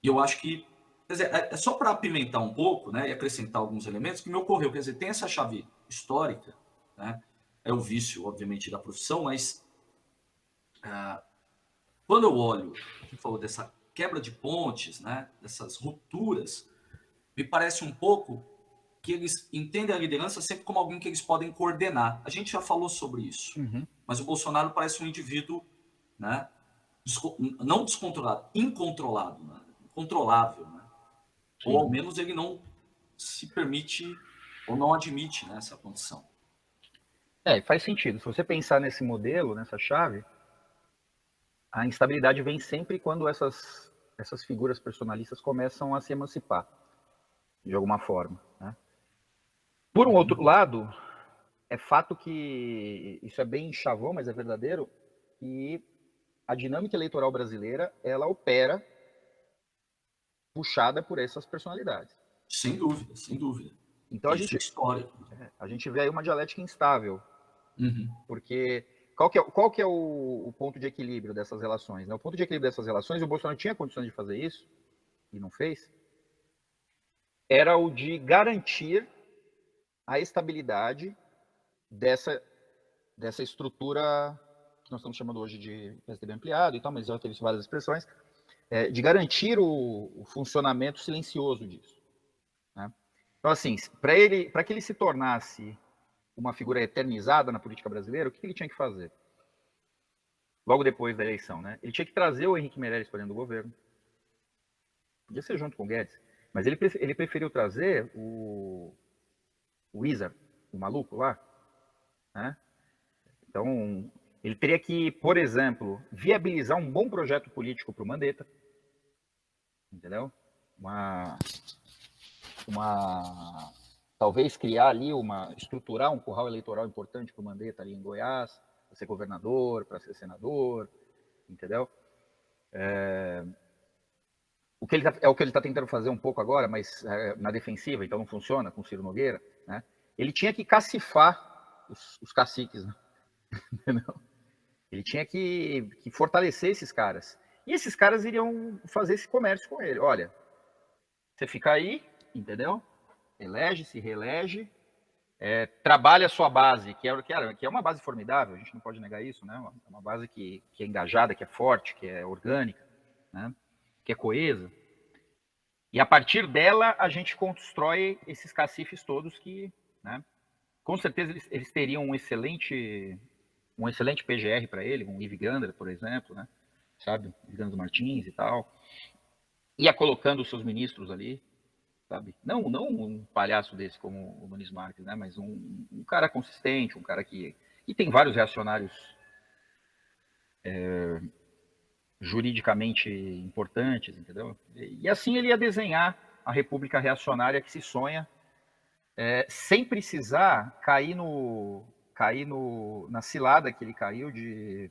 E eu acho que, quer dizer, é só para apimentar um pouco, né, e acrescentar alguns elementos que me ocorreu. Quer dizer, tem essa chave histórica, né, é o vício, obviamente, da profissão, mas quando eu olho, a gente falou dessa quebra de pontes, né, dessas rupturas, me parece um pouco que eles entendem a liderança sempre como alguém que eles podem coordenar. A gente já falou sobre isso, mas o Bolsonaro parece um indivíduo, né, não descontrolado, incontrolado, né, incontrolável, né? Ou ao menos ele não se permite ou não admite, né, essa condição. Faz sentido. Se você pensar nesse modelo, nessa chave, a instabilidade vem sempre quando essas figuras personalistas começam a se emancipar, de alguma forma. Né? Por um outro lado, é fato que, isso é bem chavão, mas é verdadeiro, que a dinâmica eleitoral brasileira, ela opera puxada por essas personalidades. Sem dúvida, sem dúvida. Então Isso é histórico. a gente vê aí uma dialética instável, porque qual que é o ponto de equilíbrio dessas relações? Né? O ponto de equilíbrio dessas relações, o Bolsonaro tinha condições de fazer isso, e não fez, era o de garantir a estabilidade dessa estrutura que nós estamos chamando hoje de PSDB ampliado e tal, mas já teve várias expressões, de garantir o funcionamento silencioso disso. Né? Então, assim, para que ele se tornasse uma figura eternizada na política brasileira, o que ele tinha que fazer? Logo depois da eleição, né? Ele tinha que trazer o Henrique Meirelles para dentro do governo. Podia ser junto com o Guedes, mas ele preferiu trazer o Wizard, o maluco lá, né? Então, Ele teria que, por exemplo, viabilizar um bom projeto político para o Mandetta, entendeu? Talvez criar ali estruturar um curral eleitoral importante para o Mandetta ali em Goiás, para ser governador, para ser senador, entendeu? O que ele tá tentando fazer um pouco agora, mas na defensiva, então não funciona com o Ciro Nogueira, né? Ele tinha que cacifar os caciques, né? Entendeu? Ele tinha que fortalecer esses caras. E esses caras iriam fazer esse comércio com ele. Olha, você fica aí, entendeu? Elege, se reelege, trabalha a sua base, que é uma base formidável, a gente não pode negar isso, né? Uma base que é engajada, que é forte, que é orgânica, né? Que é coesa. E a partir dela, a gente constrói esses cacifes todos que, né? Com certeza, eles teriam um excelente PGR para ele, um Yves Gandra, por exemplo, né? Sabe? Gandra Martins e tal. Ia colocando os seus ministros ali, sabe? Não um palhaço desse como o Nunes Marques, né? Mas um cara consistente, um cara que... E tem vários reacionários juridicamente importantes, entendeu? E assim ele ia desenhar a república reacionária que se sonha, sem precisar cair na cilada que ele caiu de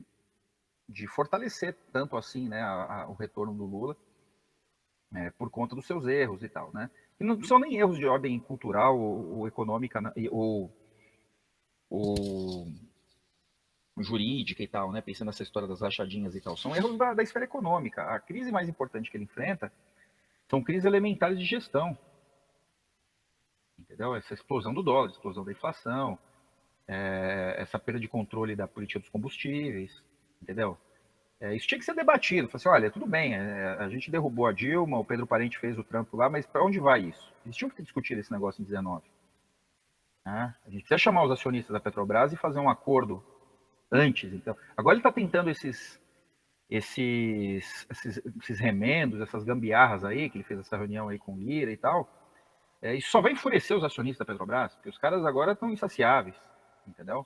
fortalecer tanto assim, né, o retorno do Lula, por conta dos seus erros e tal, né? E não são nem erros de ordem cultural ou econômica ou jurídica e tal, né? Pensando nessa história das rachadinhas e tal, são erros da esfera econômica. A crise mais importante que ele enfrenta são crises elementares de gestão, entendeu? Essa explosão do dólar, explosão da inflação, essa perda de controle da política dos combustíveis, entendeu? Isso tinha que ser debatido. Falei assim, olha, tudo bem, a gente derrubou a Dilma, o Pedro Parente fez o trampo lá, mas para onde vai isso? Eles tinham que discutir esse negócio em 19. Né? A gente precisa chamar os acionistas da Petrobras e fazer um acordo antes. Então, agora ele está tentando esses remendos, essas gambiarras aí, que ele fez essa reunião aí com o Lira e tal. Isso só vai enfurecer os acionistas da Petrobras, porque os caras agora estão insaciáveis, entendeu?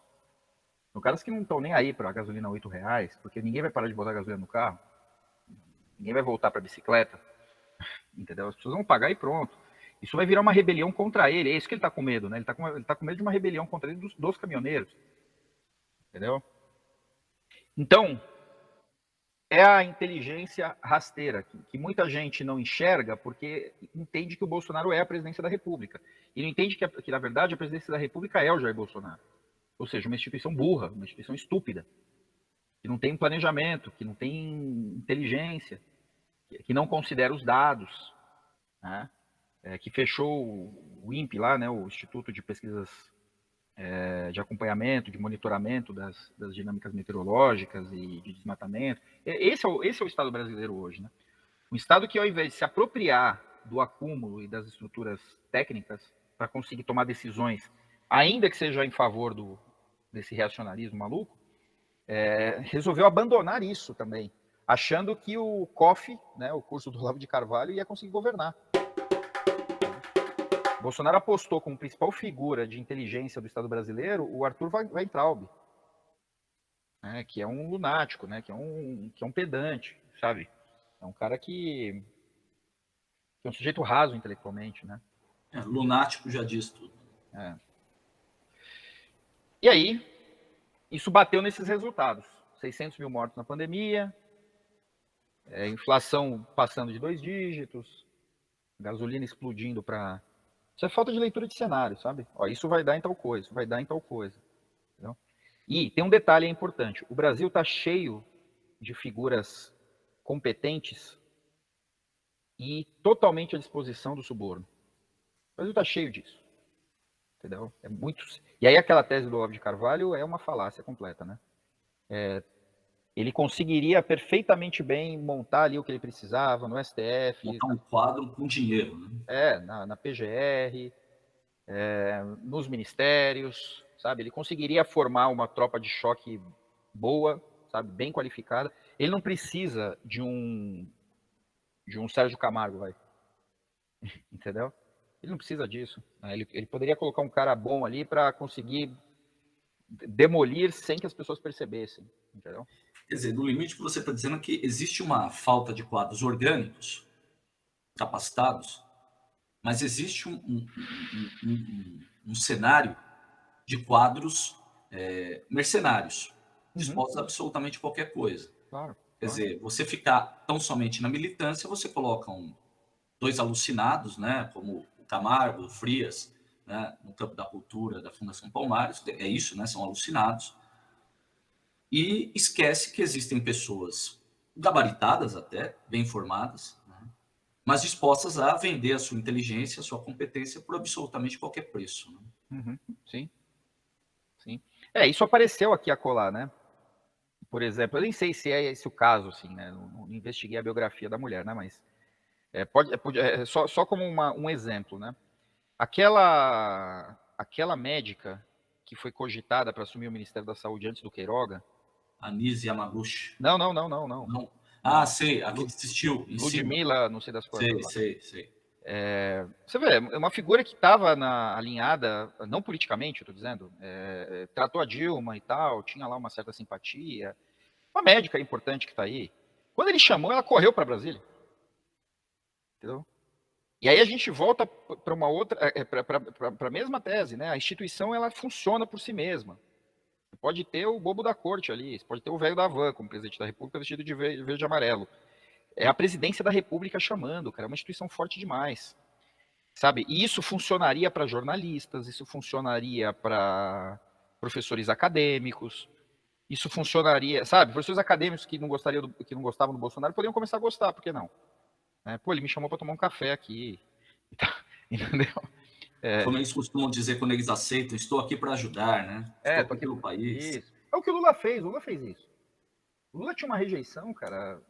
São caras que não estão nem aí para a gasolina a R$8, porque ninguém vai parar de botar gasolina no carro, ninguém vai voltar para a bicicleta, entendeu? As pessoas vão pagar e pronto. Isso vai virar uma rebelião contra ele, é isso que ele está com medo, né? Ele está com medo de uma rebelião contra ele dos caminhoneiros, entendeu? Então, é a inteligência rasteira, que muita gente não enxerga porque entende que o Bolsonaro é a presidência da República. E não entende que na verdade, a presidência da República é o Jair Bolsonaro. Ou seja, uma instituição burra, uma instituição estúpida, que não tem planejamento, que não tem inteligência, que não considera os dados, né? Que fechou o INPE lá, né, o Instituto de Pesquisas de Acompanhamento, de Monitoramento das Dinâmicas Meteorológicas e de Desmatamento. Esse é o Estado brasileiro hoje, né? Um Estado que, ao invés de se apropriar do acúmulo e das estruturas técnicas para conseguir tomar decisões, ainda que seja em favor desse reacionarismo maluco, resolveu abandonar isso também, achando que o COF, né, o curso do Olavo de Carvalho, ia conseguir governar. Bolsonaro apostou como principal figura de inteligência do Estado brasileiro o Arthur Weintraub, né, que é um lunático, né, que é um pedante, sabe? É um cara que é um sujeito raso intelectualmente, né? Lunático já diz tudo. E aí, isso bateu nesses resultados. 600 mil mortos na pandemia, inflação passando de 2 dígitos, gasolina explodindo para... Isso é falta de leitura de cenário, sabe? Ó, isso vai dar em tal coisa, isso vai dar em tal coisa. Entendeu? E tem um detalhe importante. O Brasil está cheio de figuras competentes e totalmente à disposição do suborno. O Brasil está cheio disso. Entendeu? É muito... E aí aquela tese do Olavo de Carvalho é uma falácia completa, né? Ele conseguiria perfeitamente bem montar ali o que ele precisava no STF. Montar um quadro com dinheiro, né? Na PGR, nos ministérios, sabe? Ele conseguiria formar uma tropa de choque boa, sabe? Bem qualificada. Ele não precisa de um Sérgio Camargo, vai. Entendeu? Ele não precisa disso. Né? Ele poderia colocar um cara bom ali para conseguir demolir sem que as pessoas percebessem, entendeu? Quer dizer, no limite que você está dizendo que existe uma falta de quadros orgânicos capacitados, mas existe um cenário de quadros mercenários, dispostos a absolutamente qualquer coisa. Claro. Quer dizer, você ficar tão somente na militância, você coloca dois alucinados, né, como o Camargo, o Frias, né, no campo da cultura da Fundação Palmares, é isso, né, são alucinados, e esquece que existem pessoas gabaritadas até, bem formadas, né, mas dispostas a vender a sua inteligência, a sua competência por absolutamente qualquer preço. Né? Sim. Sim. Isso apareceu aqui a colar, né? Por exemplo, eu nem sei se é esse o caso, assim, né? Não investiguei a biografia da mulher, né? Mas só como um exemplo, né? Aquela médica que foi cogitada para assumir o Ministério da Saúde antes do Queiroga. Anise Yamaguchi. Não. Não. Ah, sei, aqui desistiu. Ludmilla, não sei das quantas. Sei. Você vê, é uma figura que estava alinhada, não politicamente, eu estou dizendo, tratou a Dilma e tal, tinha lá uma certa simpatia. Uma médica importante que está aí. Quando ele chamou, ela correu para Brasília. Entendeu? E aí a gente volta para uma outra, para a mesma tese, né? A instituição ela funciona por si mesma. Você pode ter o bobo da corte ali, você pode ter o velho da van como presidente da República vestido de verde e amarelo. É a presidência da República chamando, cara, é uma instituição forte demais. Sabe? E isso funcionaria para jornalistas, isso funcionaria para professores acadêmicos, isso funcionaria, sabe? Professores acadêmicos que não gostavam do Bolsonaro poderiam começar a gostar, por que não? Pô, ele me chamou para tomar um café aqui, entendeu? Como eles costumam dizer quando eles aceitam, estou aqui para ajudar, né? Estou aqui pelo país. Isso. É o que o Lula fez isso. O Lula tinha uma rejeição, cara,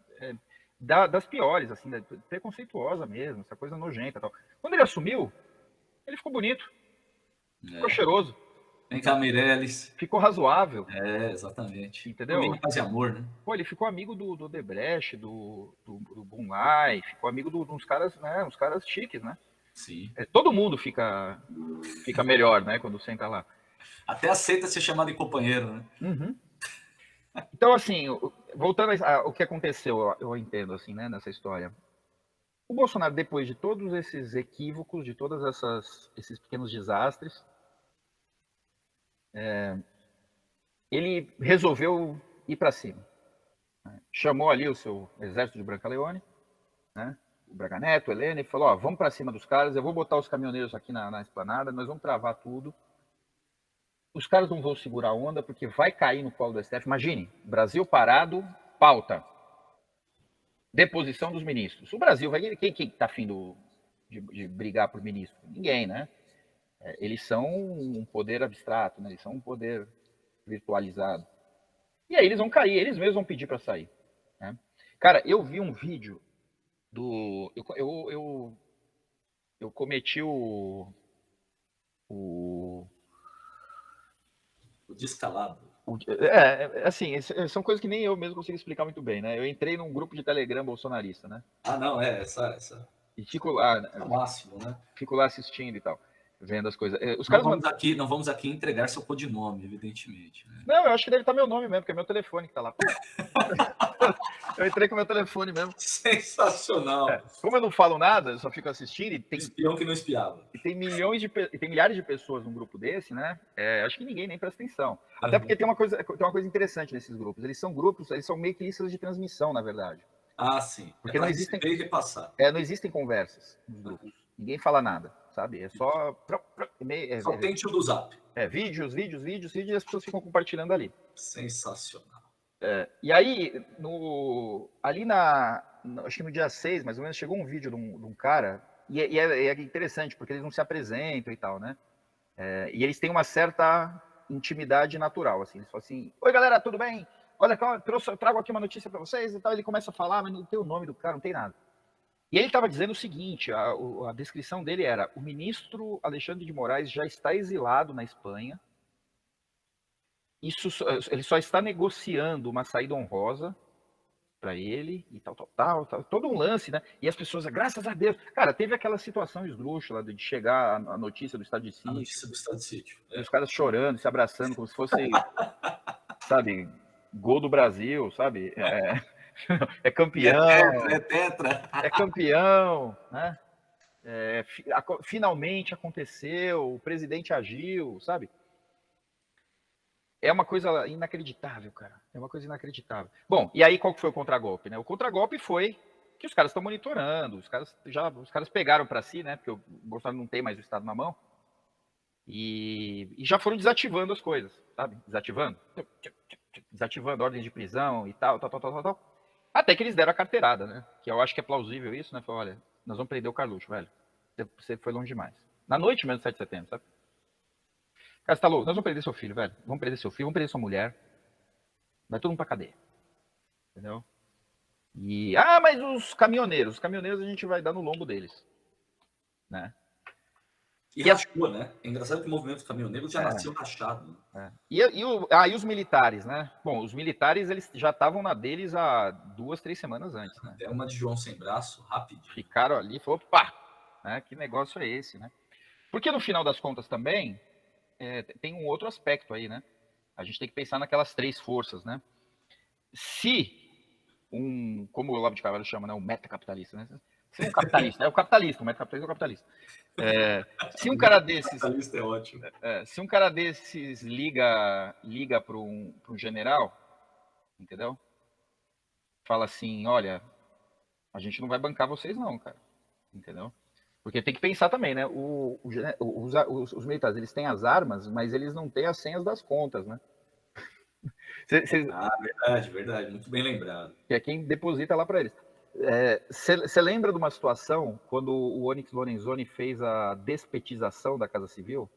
das piores, assim, preconceituosa mesmo, essa coisa nojenta e tal. Quando ele assumiu, ele ficou bonito, ficou cheiroso. Vem cá, Meirelles. Ficou razoável. Exatamente. Entendeu? Família, paz e amor, né? Pô, ele ficou amigo do Odebrecht, do Bunlai, ficou amigo de uns caras, né, uns caras chiques, né? Sim. Todo mundo fica melhor, né, quando senta lá. Até aceita ser chamado de companheiro, né? Uhum. Então, assim, voltando ao que aconteceu, eu entendo, assim, né, nessa história. O Bolsonaro, depois de todos esses equívocos, de todos esses pequenos desastres, ele resolveu ir para cima. Chamou ali o seu exército de Branca Leone, né? O Braga Neto, o Helena, e falou: ó, vamos para cima dos caras, eu vou botar os caminhoneiros aqui na esplanada, nós vamos travar tudo. Os caras não vão segurar a onda porque vai cair no colo do STF. Imagine, Brasil parado, pauta. Deposição dos ministros. O Brasil vai. Quem está afim de brigar por ministro? Ninguém, né? Eles são um poder abstrato, né? Eles são um poder virtualizado. E aí eles vão cair, eles mesmos vão pedir para sair. Né? Cara, eu vi um vídeo do. Eu cometi o descalabro. Assim, são coisas que nem eu mesmo consigo explicar muito bem, né? Eu entrei num grupo de Telegram bolsonarista, né? Ah, não, essa. E fico lá, é o máximo, né? Fico lá assistindo e tal, vendo as coisas. Não vamos aqui entregar seu codinome, evidentemente. Né? Não, eu acho que deve estar meu nome mesmo, porque é meu telefone que tá lá. Eu entrei com meu telefone mesmo. Sensacional. Como eu não falo nada, eu só fico assistindo. E tem espião que não espiava. E tem milhares de pessoas num grupo desse, né? Acho que ninguém nem presta atenção. Até porque tem uma coisa interessante nesses grupos. Eles são meio que listas de transmissão, na verdade. Ah, sim. Porque não existem. Repassar. Não existem conversas nos grupos. Ninguém fala nada, sabe? É só. Só tem tio do Zap. Vídeos, e as pessoas ficam compartilhando ali. Sensacional. E aí, ali acho que no dia 6, mais ou menos, chegou um vídeo de um cara, e é interessante, porque eles não se apresentam e tal, né? E eles têm uma certa intimidade natural, assim. Eles falam assim: oi, galera, tudo bem? Olha, eu trago aqui uma notícia para vocês e tal. Ele começa a falar, mas não tem o nome do cara, não tem nada. E ele estava dizendo o seguinte, a descrição dele era: o ministro Alexandre de Moraes já está exilado na Espanha. Ele só está negociando uma saída honrosa para ele e tal, todo um lance, né? E as pessoas, graças a Deus. Cara, teve aquela situação esdrúxula de chegar a notícia do estado de A sítio, notícia do estado de sítio. e os caras chorando, se abraçando, como se fosse, sabe, gol do Brasil, sabe? É campeão, É tetra. é campeão, né? Finalmente aconteceu, o presidente agiu, sabe? É uma coisa inacreditável, cara. É uma coisa inacreditável. Bom, e aí qual que foi o contragolpe, né? O contragolpe foi que os caras estão monitorando, os caras pegaram para si, né? Porque o Bolsonaro não tem mais o Estado na mão. E já foram desativando as coisas, sabe? Desativando ordens de prisão e tal. Até que eles deram a carteirada, né? Que eu acho que é plausível isso, né? Falou, olha, nós vamos prender o Carluxo, velho. Você foi longe demais. Na noite mesmo, 7 de setembro, sabe? Cara, você tá louco? Nós vamos prender seu filho, velho. Vamos prender seu filho, vamos prender sua mulher. Vai todo mundo pra cadeia. Entendeu? E, mas os caminhoneiros a gente vai dar no lombo deles. Né? E rachou, né? É engraçado que o movimento caminhoneiro já nasceu rachado. Né? E os militares, né? Bom, os militares eles já estavam na deles há 2, 3 semanas antes. Né? Até uma de João sem braço, rapidinho. Ficaram ali e falou, opa, né? Que negócio é esse, né? Porque no final das contas também tem um outro aspecto aí, né? A gente tem que pensar naquelas 3 forças, né? Se como o Olavo de Carvalho chama, né? Um metacapitalista, né? Se um capitalista, o metacapitalista é o capitalista. Se um cara desses. Capitalista é ótimo. Se um cara desses liga para um general, entendeu? Fala assim, olha, a gente não vai bancar vocês não, cara. Entendeu? Porque tem que pensar também, né? Os militares, eles têm as armas, mas eles não têm as senhas das contas, né? Verdade. Muito bem lembrado. Que é quem deposita lá para eles. Você lembra de uma situação quando o Onyx Lorenzoni fez a despetização da Casa Civil?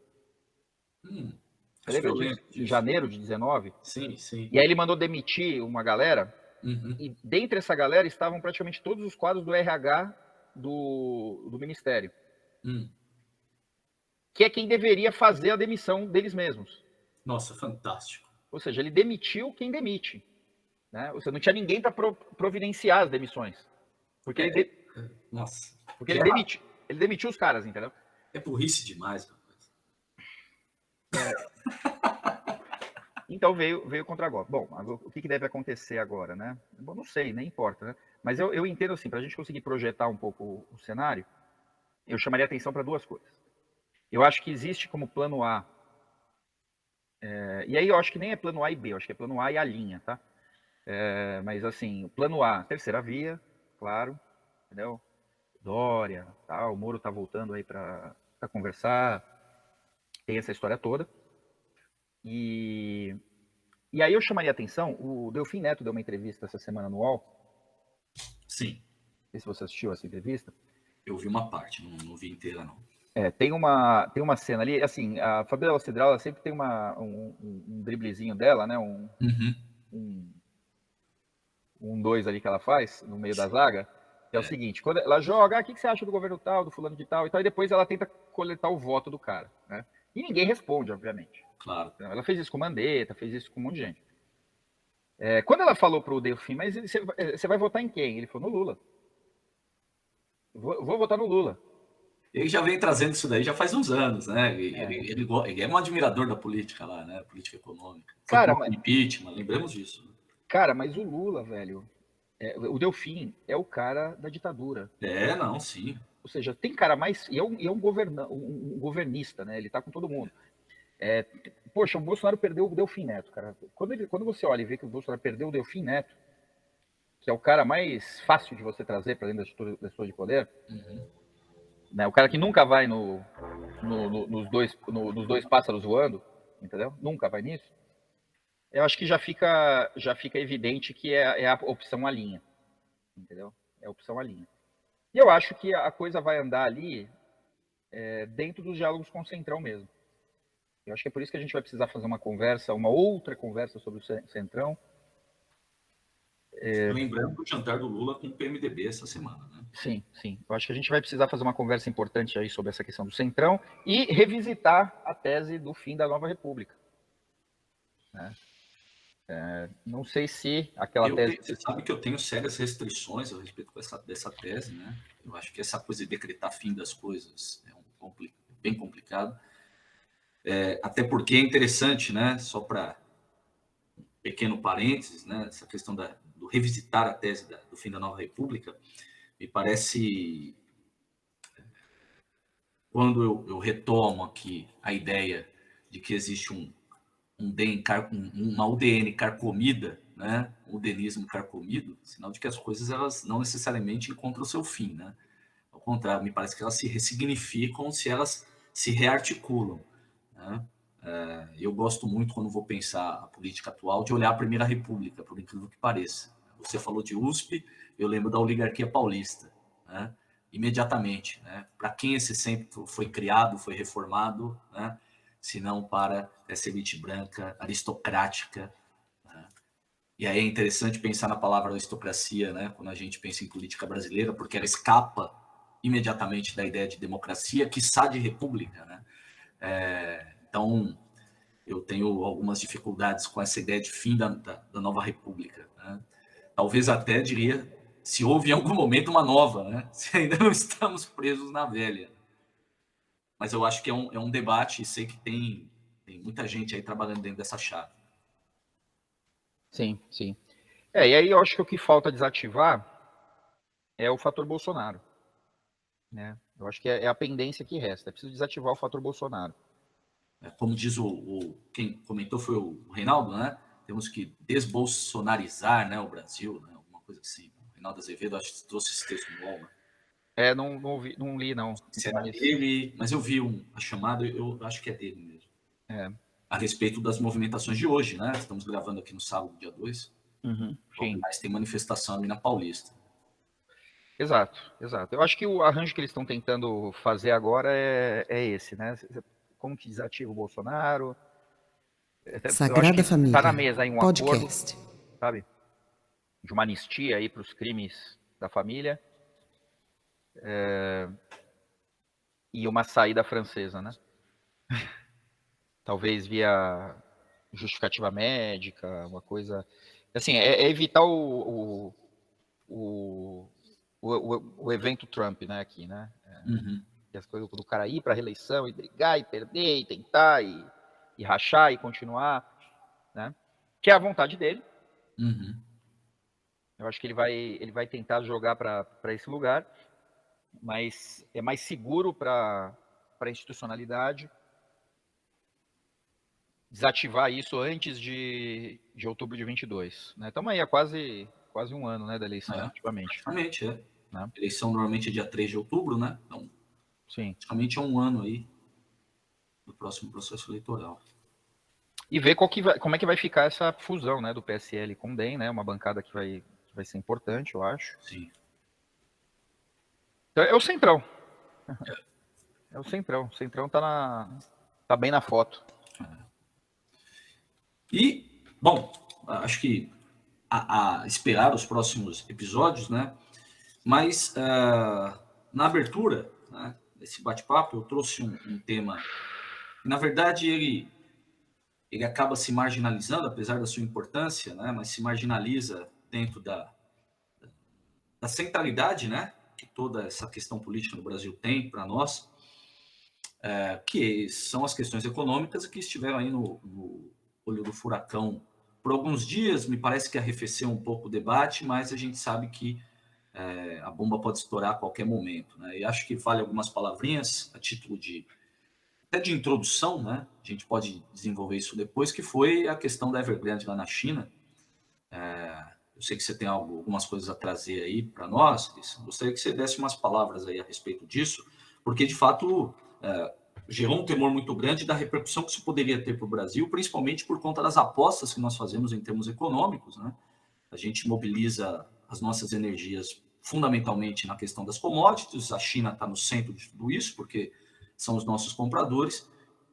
Você lembra disso? Em janeiro de 19? Sim. E aí ele mandou demitir uma galera, e dentre essa galera estavam praticamente todos os quadros do RH do Ministério. Que é quem deveria fazer a demissão deles mesmos. Nossa, fantástico. Ou seja, ele demitiu quem demite. Né? Ou seja, não tinha ninguém para providenciar as demissões. Porque Nossa. Porque ele demitiu os caras, entendeu? É burrice demais, rapaz. Então veio o contragolpe. Bom, o que deve acontecer agora, né? Bom, não sei, nem importa, né? Mas eu entendo assim, para a gente conseguir projetar um pouco o cenário, eu chamaria atenção para 2 coisas. Eu acho que existe como plano A, e aí eu acho que nem é plano A e B, eu acho que é plano A e a linha, tá? Mas assim, o plano A, terceira via, claro, entendeu? Dória, tal, o Moro tá voltando aí para conversar, tem essa história toda. E aí eu chamaria atenção, o Delfim Neto deu uma entrevista essa semana no UOL. Sim. Não sei se você assistiu essa entrevista. Eu vi uma parte, não vi inteira, não. Tem uma cena ali, assim, a Fabiola Cidral, ela sempre tem um driblezinho dela, né? Um 2 ali que ela faz, no meio da zaga, que é o seguinte, quando ela joga, o que você acha do governo tal, do fulano de tal e tal, e depois ela tenta coletar o voto do cara, né? E ninguém responde, obviamente. Claro. Ela fez isso com o Mandetta, fez isso com um monte de gente. Quando ela falou pro Delfim, mas você vai votar em quem? Ele falou, no Lula. Vou votar no Lula. Ele já vem trazendo isso daí já faz uns anos, né? Ele é um admirador da política lá, né? Política econômica. Cara, impeachment, lembramos disso. Né? Cara, mas o Lula, velho, o Delfim é o cara da ditadura. Não, sim. Ou seja, tem cara mais... E é um governista, né? Ele tá com todo mundo. Poxa, o Bolsonaro perdeu o Delfim Neto, cara. Quando você olha e vê que o Bolsonaro perdeu o Delfim Neto, que é o cara mais fácil de você trazer para dentro da estrutura de poder, né? O cara que nunca vai nos dois pássaros voando, entendeu? Nunca vai nisso. Eu acho que já fica evidente que é a opção A linha, entendeu? É a opção A linha. E eu acho que a coisa vai andar ali dentro dos diálogos com o Centrão mesmo. Eu acho que é por isso que a gente vai precisar fazer uma outra conversa sobre o Centrão. Lembrando do jantar do Lula com o PMDB essa semana, né? Sim. Eu acho que a gente vai precisar fazer uma conversa importante aí sobre essa questão do Centrão e revisitar a tese do fim da Nova República. Né? Não sei se aquela tese... Você sabe que eu tenho sérias restrições a respeito dessa tese, né? Eu acho que essa coisa de decretar fim das coisas é bem complicado. Até porque é interessante, né? Só para um pequeno parênteses, né? Essa questão do revisitar a tese do fim da Nova República, me parece, quando eu retomo aqui a ideia de que existe uma UDN carcomida, né? Um udenismo carcomido, sinal de que as coisas elas não necessariamente encontram o seu fim, né? Ao contrário, me parece que elas se ressignificam se elas se rearticulam, né? Eu gosto muito, quando vou pensar a política atual, de olhar a Primeira República, por incrível que pareça. Você falou de USP, eu lembro da oligarquia paulista, né? Imediatamente, né? Para quem esse centro foi criado, foi reformado, né? Se não para essa elite branca, aristocrática, né? E aí é interessante pensar na palavra aristocracia, né? Quando a gente pensa em política brasileira, porque ela escapa imediatamente da ideia de democracia, quiçá de república, né? Então, eu tenho algumas dificuldades com essa ideia de fim da nova república, né? Talvez até diria, se houve em algum momento uma nova, né? Se ainda não estamos presos na velha. Mas eu acho que é um debate, e sei que tem muita gente aí trabalhando dentro dessa chave. Sim, sim. E aí eu acho que o que falta desativar é o fator Bolsonaro, né? Eu acho que é a pendência que resta. É preciso desativar o fator Bolsonaro. Como diz quem comentou foi o Reinaldo, né? Temos que desbolsonarizar, né, o Brasil, né? Alguma coisa assim. O Reinaldo Azevedo, acho que trouxe esse texto no UOL, né? Não li, não. Se era dele, mas eu vi a chamada, eu acho que é dele mesmo. A respeito das movimentações de hoje, né? Estamos gravando aqui no sábado, dia 2. Sim. Mas tem manifestação ali na Paulista. Exato. Eu acho que o arranjo que eles estão tentando fazer agora é esse, né? Como que desativa o Bolsonaro? Sagrada Família. Tá na mesa aí um podcast. acordo, sabe? De uma anistia aí para os crimes da família. E uma saída francesa, né? Talvez via justificativa médica, uma coisa... Assim, é evitar o evento Trump, né, aqui, né? As coisas do cara ir para a reeleição e brigar e perder e tentar e rachar e continuar, né? Que é a vontade dele. Eu acho que ele vai tentar jogar para esse lugar, mas é mais seguro para a institucionalidade desativar isso antes de outubro de 22. Estamos aí há quase um ano, né, da eleição, efetivamente. Praticamente, é. A eleição normalmente é dia 3 de outubro, né? Então, sim, praticamente é um ano aí do próximo processo eleitoral. E ver como é que vai ficar essa fusão, né, do PSL com o DEM, né? Uma bancada que vai ser importante, eu acho. Sim. Então, é o Centrão. É o Centrão. O Centrão tá bem na foto. E, bom, acho que a esperar os próximos episódios, né? Mas na abertura, né, desse bate-papo, eu trouxe um tema que, na verdade, ele acaba se marginalizando, apesar da sua importância, né? Mas se marginaliza dentro da centralidade, né? Que toda essa questão política no Brasil tem para nós, que são as questões econômicas que estiveram aí no olho do furacão por alguns dias. Me parece que arrefeceu um pouco o debate, mas a gente sabe que a bomba pode estourar a qualquer momento, né? E acho que vale algumas palavrinhas a título até de introdução, né? A gente pode desenvolver isso depois, que foi a questão da Evergrande lá na China. Eu sei que você tem algumas coisas a trazer aí para nós. Gostaria que você desse umas palavras aí a respeito disso, porque de fato gerou um temor muito grande da repercussão que isso poderia ter para o Brasil, principalmente por conta das apostas que nós fazemos em termos econômicos, né? A gente mobiliza as nossas energias fundamentalmente na questão das commodities. A China está no centro de tudo isso, porque são os nossos compradores,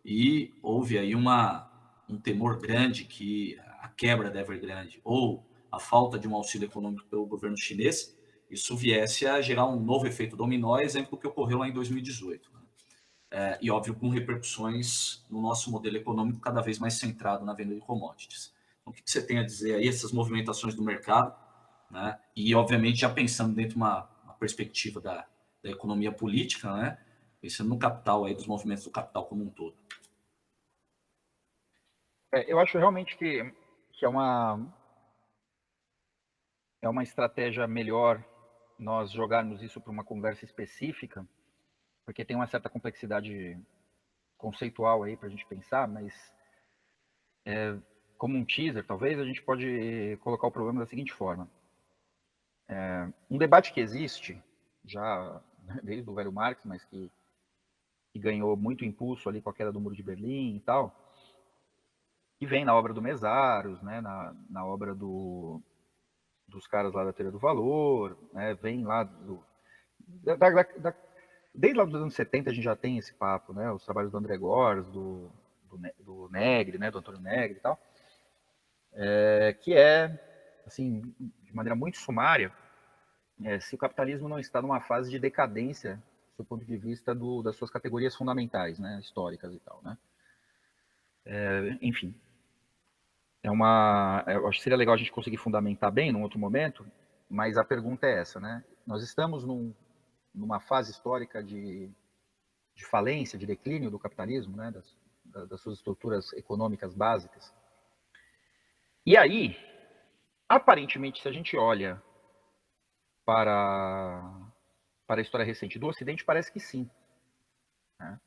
e houve aí um temor grande que a quebra da Evergrande ou a falta de um auxílio econômico pelo governo chinês, isso viesse a gerar um novo efeito dominó, exemplo que ocorreu lá em 2018. Né? E, óbvio, com repercussões no nosso modelo econômico cada vez mais centrado na venda de commodities. Então, o que você tem a dizer aí, essas movimentações do mercado, né? E, obviamente, já pensando dentro de uma perspectiva da economia política, né? Pensando no capital, aí, dos movimentos do capital como um todo. Eu acho realmente que é uma estratégia melhor nós jogarmos isso para uma conversa específica, porque tem uma certa complexidade conceitual aí para a gente pensar, mas como um teaser, talvez, a gente pode colocar o problema da seguinte forma. Um debate que existe, já desde o velho Marx, mas que ganhou muito impulso ali com a queda do Muro de Berlim e tal, que vem na obra do Mesaros, né, na obra dos caras lá da teoria do valor, né, vem lá desde lá dos anos 70 a gente já tem esse papo, né, os trabalhos do André Gorz, do Negri, né, do Antônio Negri e tal, que assim, de maneira muito sumária, se o capitalismo não está numa fase de decadência do ponto de vista das suas categorias fundamentais, né, históricas e tal, né. Enfim, eu acho que seria legal a gente conseguir fundamentar bem num outro momento, mas a pergunta é essa, né? Nós estamos numa fase histórica de falência, de declínio do capitalismo, né, das suas estruturas econômicas básicas. E aí, aparentemente, se a gente olha para a história recente do Ocidente, parece que sim. Né?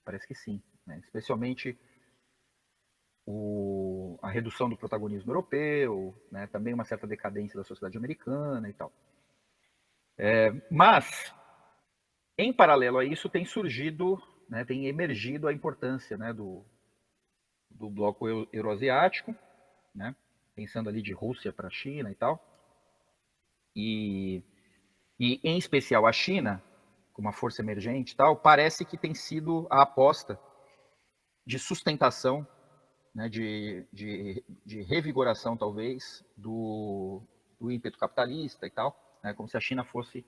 Parece que sim. Né? Especialmente a redução do protagonismo europeu, né? Também uma certa decadência da sociedade americana e tal. Mas, em paralelo a isso, tem surgido, né, tem emergido a importância, né, do bloco euroasiático, né, pensando ali de Rússia para a China e tal. E em especial a China, como uma força emergente e tal, parece que tem sido a aposta de sustentação, né, de revigoração, talvez, do ímpeto capitalista e tal, né, como se a China fosse,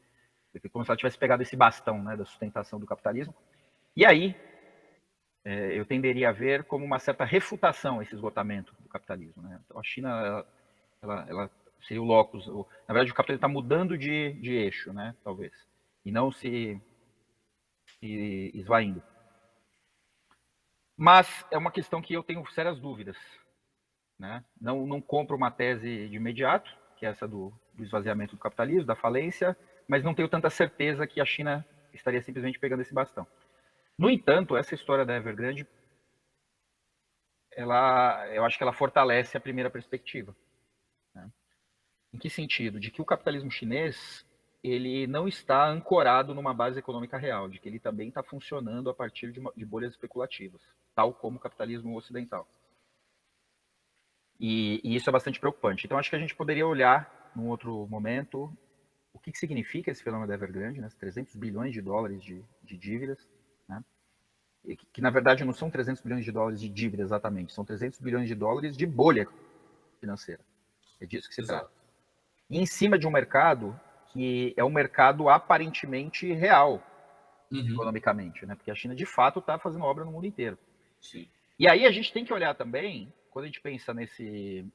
como se ela tivesse pegado esse bastão, né, da sustentação do capitalismo. E aí, eu tenderia a ver como uma certa refutação a esse esgotamento do capitalismo. Né? Então, a China, ela seria o locus. Na verdade, o capitalismo está mudando de eixo, né, talvez, e não se esvaindo. Mas é uma questão que eu tenho sérias dúvidas. Né? Não compro uma tese de imediato, que é essa do esvaziamento do capitalismo, da falência, mas não tenho tanta certeza que a China estaria simplesmente pegando esse bastão. No entanto, essa história da Evergrande, eu acho que ela fortalece a primeira perspectiva. Né? Em que sentido? De que o capitalismo chinês ele não está ancorado numa base econômica real, de que ele também está funcionando a partir de bolhas especulativas, tal como o capitalismo ocidental. E isso é bastante preocupante. Então, acho que a gente poderia olhar, num outro momento, o que significa esse fenômeno da Evergrande, né? 300 bilhões de dólares de dívidas, né? Que, na verdade, não são 300 bilhões de dólares de dívida exatamente, são 300 bilhões de dólares de bolha financeira. É disso que se trata. E em cima de um mercado que é um mercado aparentemente real, economicamente, né? Porque a China, de fato, está fazendo obra no mundo inteiro. Sim. E aí a gente tem que olhar também, quando a gente pensa nesse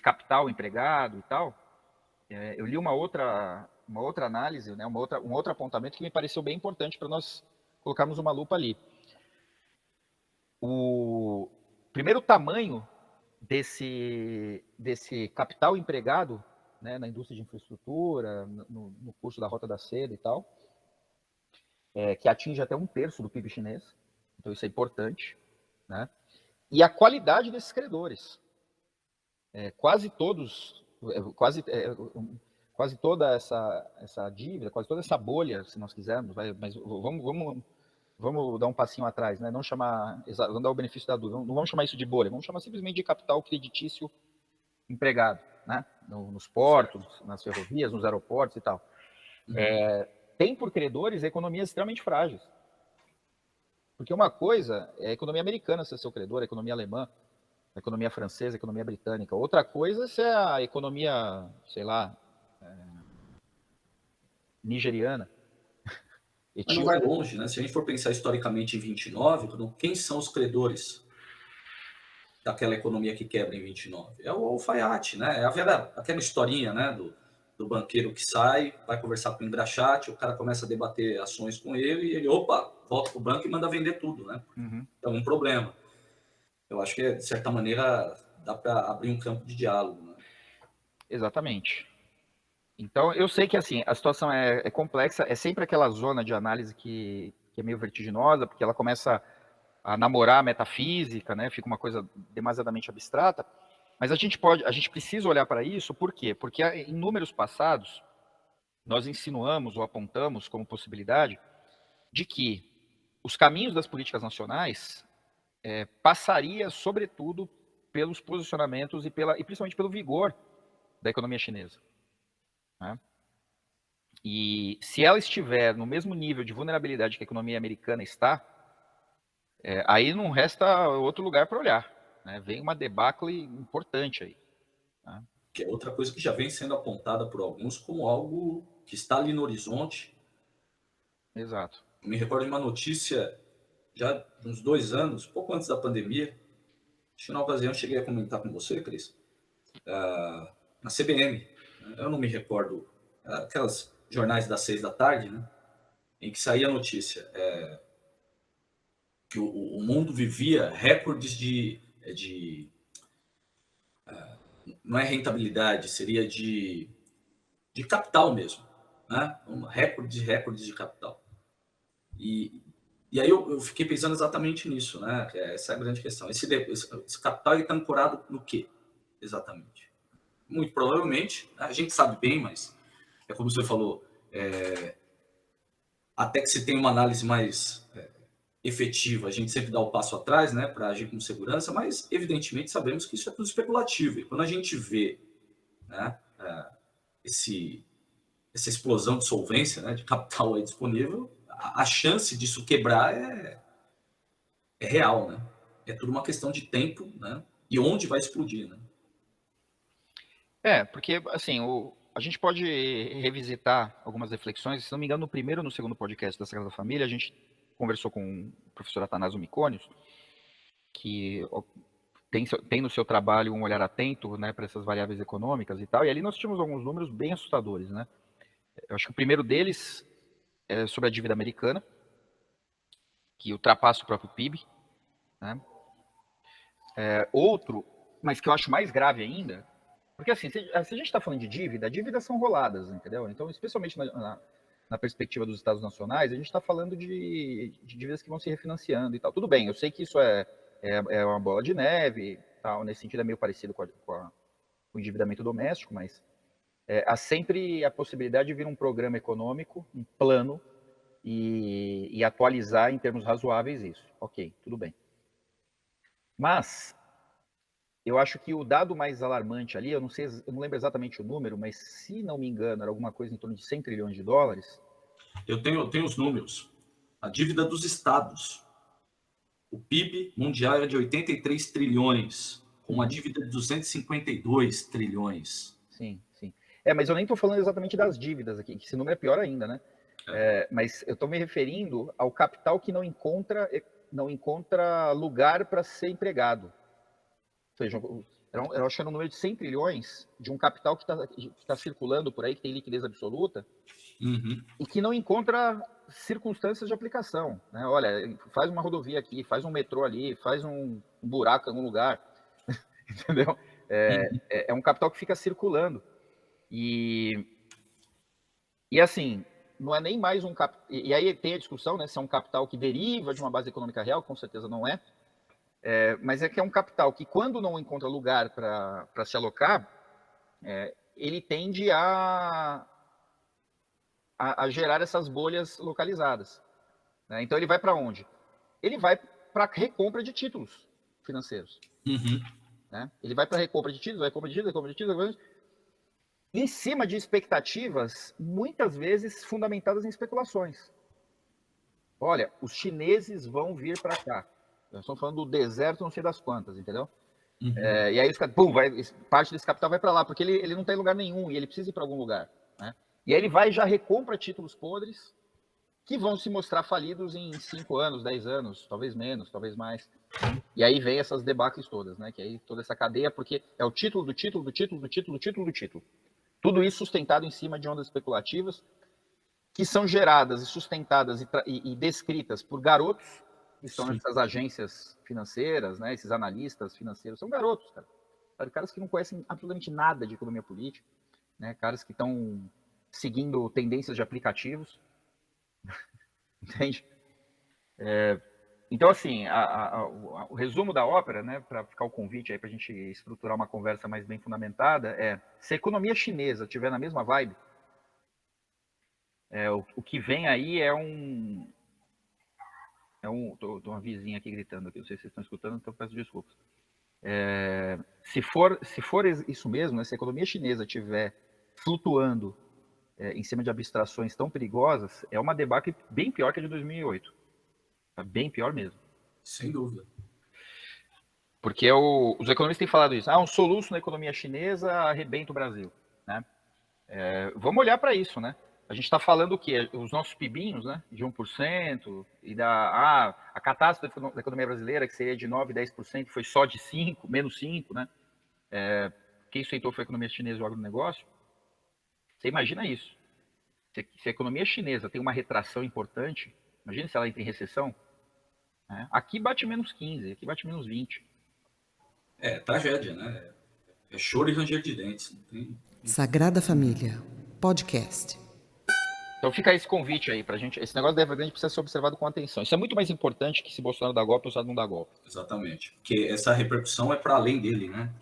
capital empregado e tal, eu li uma outra análise, né, um outro apontamento que me pareceu bem importante para nós colocarmos uma lupa ali. O primeiro tamanho desse capital empregado, né, na indústria de infraestrutura, no curso da Rota da Seda e tal, que atinge até 1/3 do PIB chinês. Então isso é importante. Né? E a qualidade desses credores. Quase toda essa dívida, quase toda essa bolha, se nós quisermos, mas vamos dar um passinho atrás, né? Não vamos dar o benefício da dúvida, não vamos chamar isso de bolha, vamos chamar simplesmente de capital creditício empregado, né? Nos portos, nas ferrovias, nos aeroportos e tal. Tem por credores economias extremamente frágeis. Porque uma coisa é a economia americana ser seu credor, a economia alemã, a economia francesa, a economia britânica. Outra coisa é a economia, sei lá, nigeriana. Mas não vai longe, né? Se a gente for pensar historicamente em 29, quem são os credores daquela economia que quebra em 29? É o alfaiate, né? É aquela historinha, né, do banqueiro que sai, vai conversar com o engraxate, o cara começa a debater ações com ele e ele, opa, volta pro banco e manda vender tudo, né? É um problema. Eu acho que, de certa maneira, dá para abrir um campo de diálogo, né? Exatamente. Então, eu sei que assim, a situação é complexa, é sempre aquela zona de análise que é meio vertiginosa, porque ela começa a namorar a metafísica, né? Fica uma coisa demasiadamente abstrata, mas a gente precisa olhar para isso, por quê? Porque em números passados, nós insinuamos ou apontamos como possibilidade de que os caminhos das políticas nacionais passaria, sobretudo, pelos posicionamentos e principalmente pelo vigor da economia chinesa, né? E se ela estiver no mesmo nível de vulnerabilidade que a economia americana está, aí não resta outro lugar para olhar, né? Vem uma debacle importante aí, né? Que é outra coisa que já vem sendo apontada por alguns como algo que está ali no horizonte. Exato. Eu me recordo de uma notícia já de uns 2 anos, pouco antes da pandemia, acho que na ocasião eu cheguei a comentar com você, Cris, na CBM, eu não me recordo, aquelas jornais das 6 da tarde, né, em que saía a notícia que o mundo vivia recordes não é rentabilidade, seria de capital mesmo, né? Recordes de capital. E aí eu fiquei pensando exatamente nisso, né? Essa é a grande questão. Esse capital está ancorado no quê, exatamente? Muito provavelmente, a gente sabe bem, mas é como você falou, até que se tenha uma análise mais efetiva, a gente sempre dá o passo atrás, né, para agir com segurança, mas evidentemente sabemos que isso é tudo especulativo. E quando a gente vê, né, essa explosão de solvência, né, de capital aí disponível, a chance disso quebrar é real, né? É tudo uma questão de tempo, né? E onde vai explodir, né? Porque assim, a gente pode revisitar algumas reflexões. Se não me engano, no primeiro ou no segundo podcast da Sagrada Família, a gente conversou com o professor Atanásio Micônios, que tem no seu trabalho um olhar atento, né, para essas variáveis econômicas e tal. E ali nós tínhamos alguns números bem assustadores, né? Eu acho que o primeiro deles é sobre a dívida americana, que ultrapassa o próprio PIB, né? Outro, mas que eu acho mais grave ainda, porque assim, se a gente está falando de dívida, dívidas são roladas, entendeu? Então, especialmente na perspectiva dos Estados nacionais, a gente está falando de dívidas que vão se refinanciando e tal. Tudo bem, eu sei que isso é uma bola de neve, tal, nesse sentido é meio parecido com o endividamento doméstico, mas há sempre a possibilidade de vir um programa econômico, um plano, e atualizar em termos razoáveis isso. Ok, tudo bem. Mas eu acho que o dado mais alarmante ali, eu não lembro exatamente o número, mas se não me engano, era alguma coisa em torno de 100 trilhões de dólares. Eu tenho os números. A dívida dos estados. O PIB mundial era de 83 trilhões, com uma dívida de 252 trilhões. Sim, sim. Mas eu nem estou falando exatamente das dívidas aqui, que esse número é pior ainda, né? Mas eu estou me referindo ao capital que não encontra lugar para ser empregado. Ou seja, eu acho que era um número de 100 trilhões de um capital que está circulando por aí, que tem liquidez absoluta, e que não encontra circunstâncias de aplicação, né? Olha, faz uma rodovia aqui, faz um metrô ali, faz um buraco em algum lugar, entendeu? É um capital que fica circulando. E assim, não é nem mais um capital. E aí tem a discussão, né, se é um capital que deriva de uma base econômica real, com certeza não é. Mas é que é um capital que, quando não encontra lugar para se alocar, ele tende a gerar essas bolhas localizadas, né? Então ele vai para onde? Ele vai para recompra de títulos financeiros. Né? Ele vai para recompra de títulos, recompra de títulos, em cima de expectativas, muitas vezes fundamentadas em especulações. Olha, os chineses vão vir para cá. Nós estamos falando do deserto, não sei das quantas, entendeu? E aí parte desse capital vai para lá, porque ele não tem lugar nenhum e ele precisa ir para algum lugar, né? E aí ele vai e já recompra títulos podres que vão se mostrar falidos em 5 anos, 10 anos, talvez menos, talvez mais. E aí vem essas debacles todas, né? Que aí toda essa cadeia, porque é o título do título, do título, do título, do título, do título. Tudo isso sustentado em cima de ondas especulativas que são geradas e sustentadas e descritas por garotos que estão nessas agências financeiras, né? Esses analistas financeiros são garotos, cara. Caras que não conhecem absolutamente nada de economia política, né? Caras que estão seguindo tendências de aplicativos, entende? Então, assim, o resumo da ópera, né, para ficar o convite aí para a gente estruturar uma conversa mais bem fundamentada, é: se a economia chinesa estiver na mesma vibe, o que vem aí tô uma vizinha aqui gritando aqui, não sei se vocês estão escutando, então peço desculpas. Se for isso mesmo, né, se a economia chinesa estiver flutuando em cima de abstrações tão perigosas, é uma debacle bem pior que a de 2008. Bem pior mesmo. Sem dúvida. Porque os economistas têm falado isso. Um soluço na economia chinesa arrebenta o Brasil, né? Vamos olhar para isso, né? A gente está falando o quê? Os nossos PIBinhos, né? De 1%, e a catástrofe da economia brasileira, que seria de 9%, 10%, foi só de 5%, menos 5%, né? Quem sustentou foi a economia chinesa e o agronegócio. Você imagina isso. Se a economia chinesa tem uma retração importante, imagina se ela entra em recessão. Aqui bate menos 15, aqui bate menos 20. Tragédia, né? É choro e ranger de dentes. Não tem... Sagrada Família, podcast. Então fica esse convite aí pra gente. Esse negócio da Evergrande precisa ser observado com atenção. Isso é muito mais importante que se Bolsonaro dá golpe ou se não dá golpe. Exatamente. Porque essa repercussão é para além dele, né?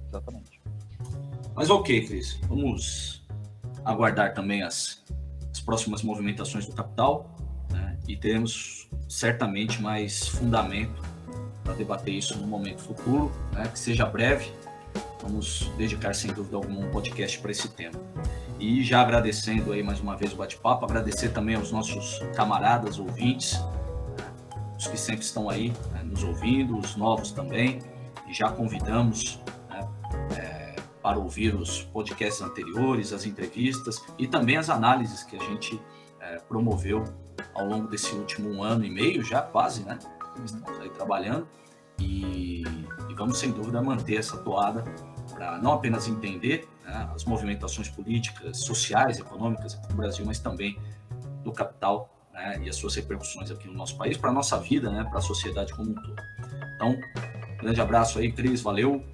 Exatamente. Mas ok, Cris. Vamos aguardar também as próximas movimentações do capital, né? E teremos certamente mais fundamento para debater isso no momento futuro, né? Que seja breve. Vamos dedicar, sem dúvida alguma, um podcast para esse tema. E já agradecendo aí mais uma vez o bate-papo, agradecer também aos nossos camaradas, ouvintes, né? Os que sempre estão aí, né, nos ouvindo, os novos também, e já convidamos, né, para ouvir os podcasts anteriores, as entrevistas e também as análises que a gente promoveu ao longo desse último ano e meio, já quase, né? Estamos aí trabalhando e vamos, sem dúvida, manter essa toada para não apenas entender, né, as movimentações políticas, sociais, econômicas aqui no Brasil, mas também do capital, né, e as suas repercussões aqui no nosso país, para a nossa vida, né, para a sociedade como um todo. Então, grande abraço aí, Cris, valeu.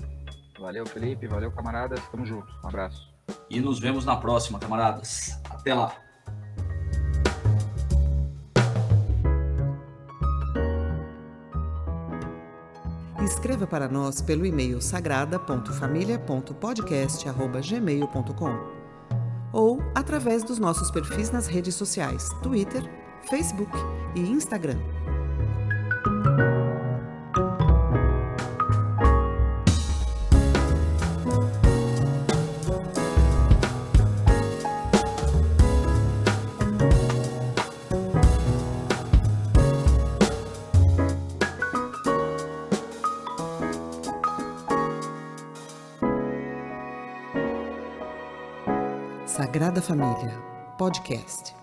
Valeu, Felipe, valeu, camaradas, tamo junto, um abraço. E nos vemos na próxima, camaradas. Até lá. Escreva para nós pelo e-mail sagrada.familia.podcast@gmail.com ou através dos nossos perfis nas redes sociais Twitter, Facebook e Instagram. Sagrada Família, podcast.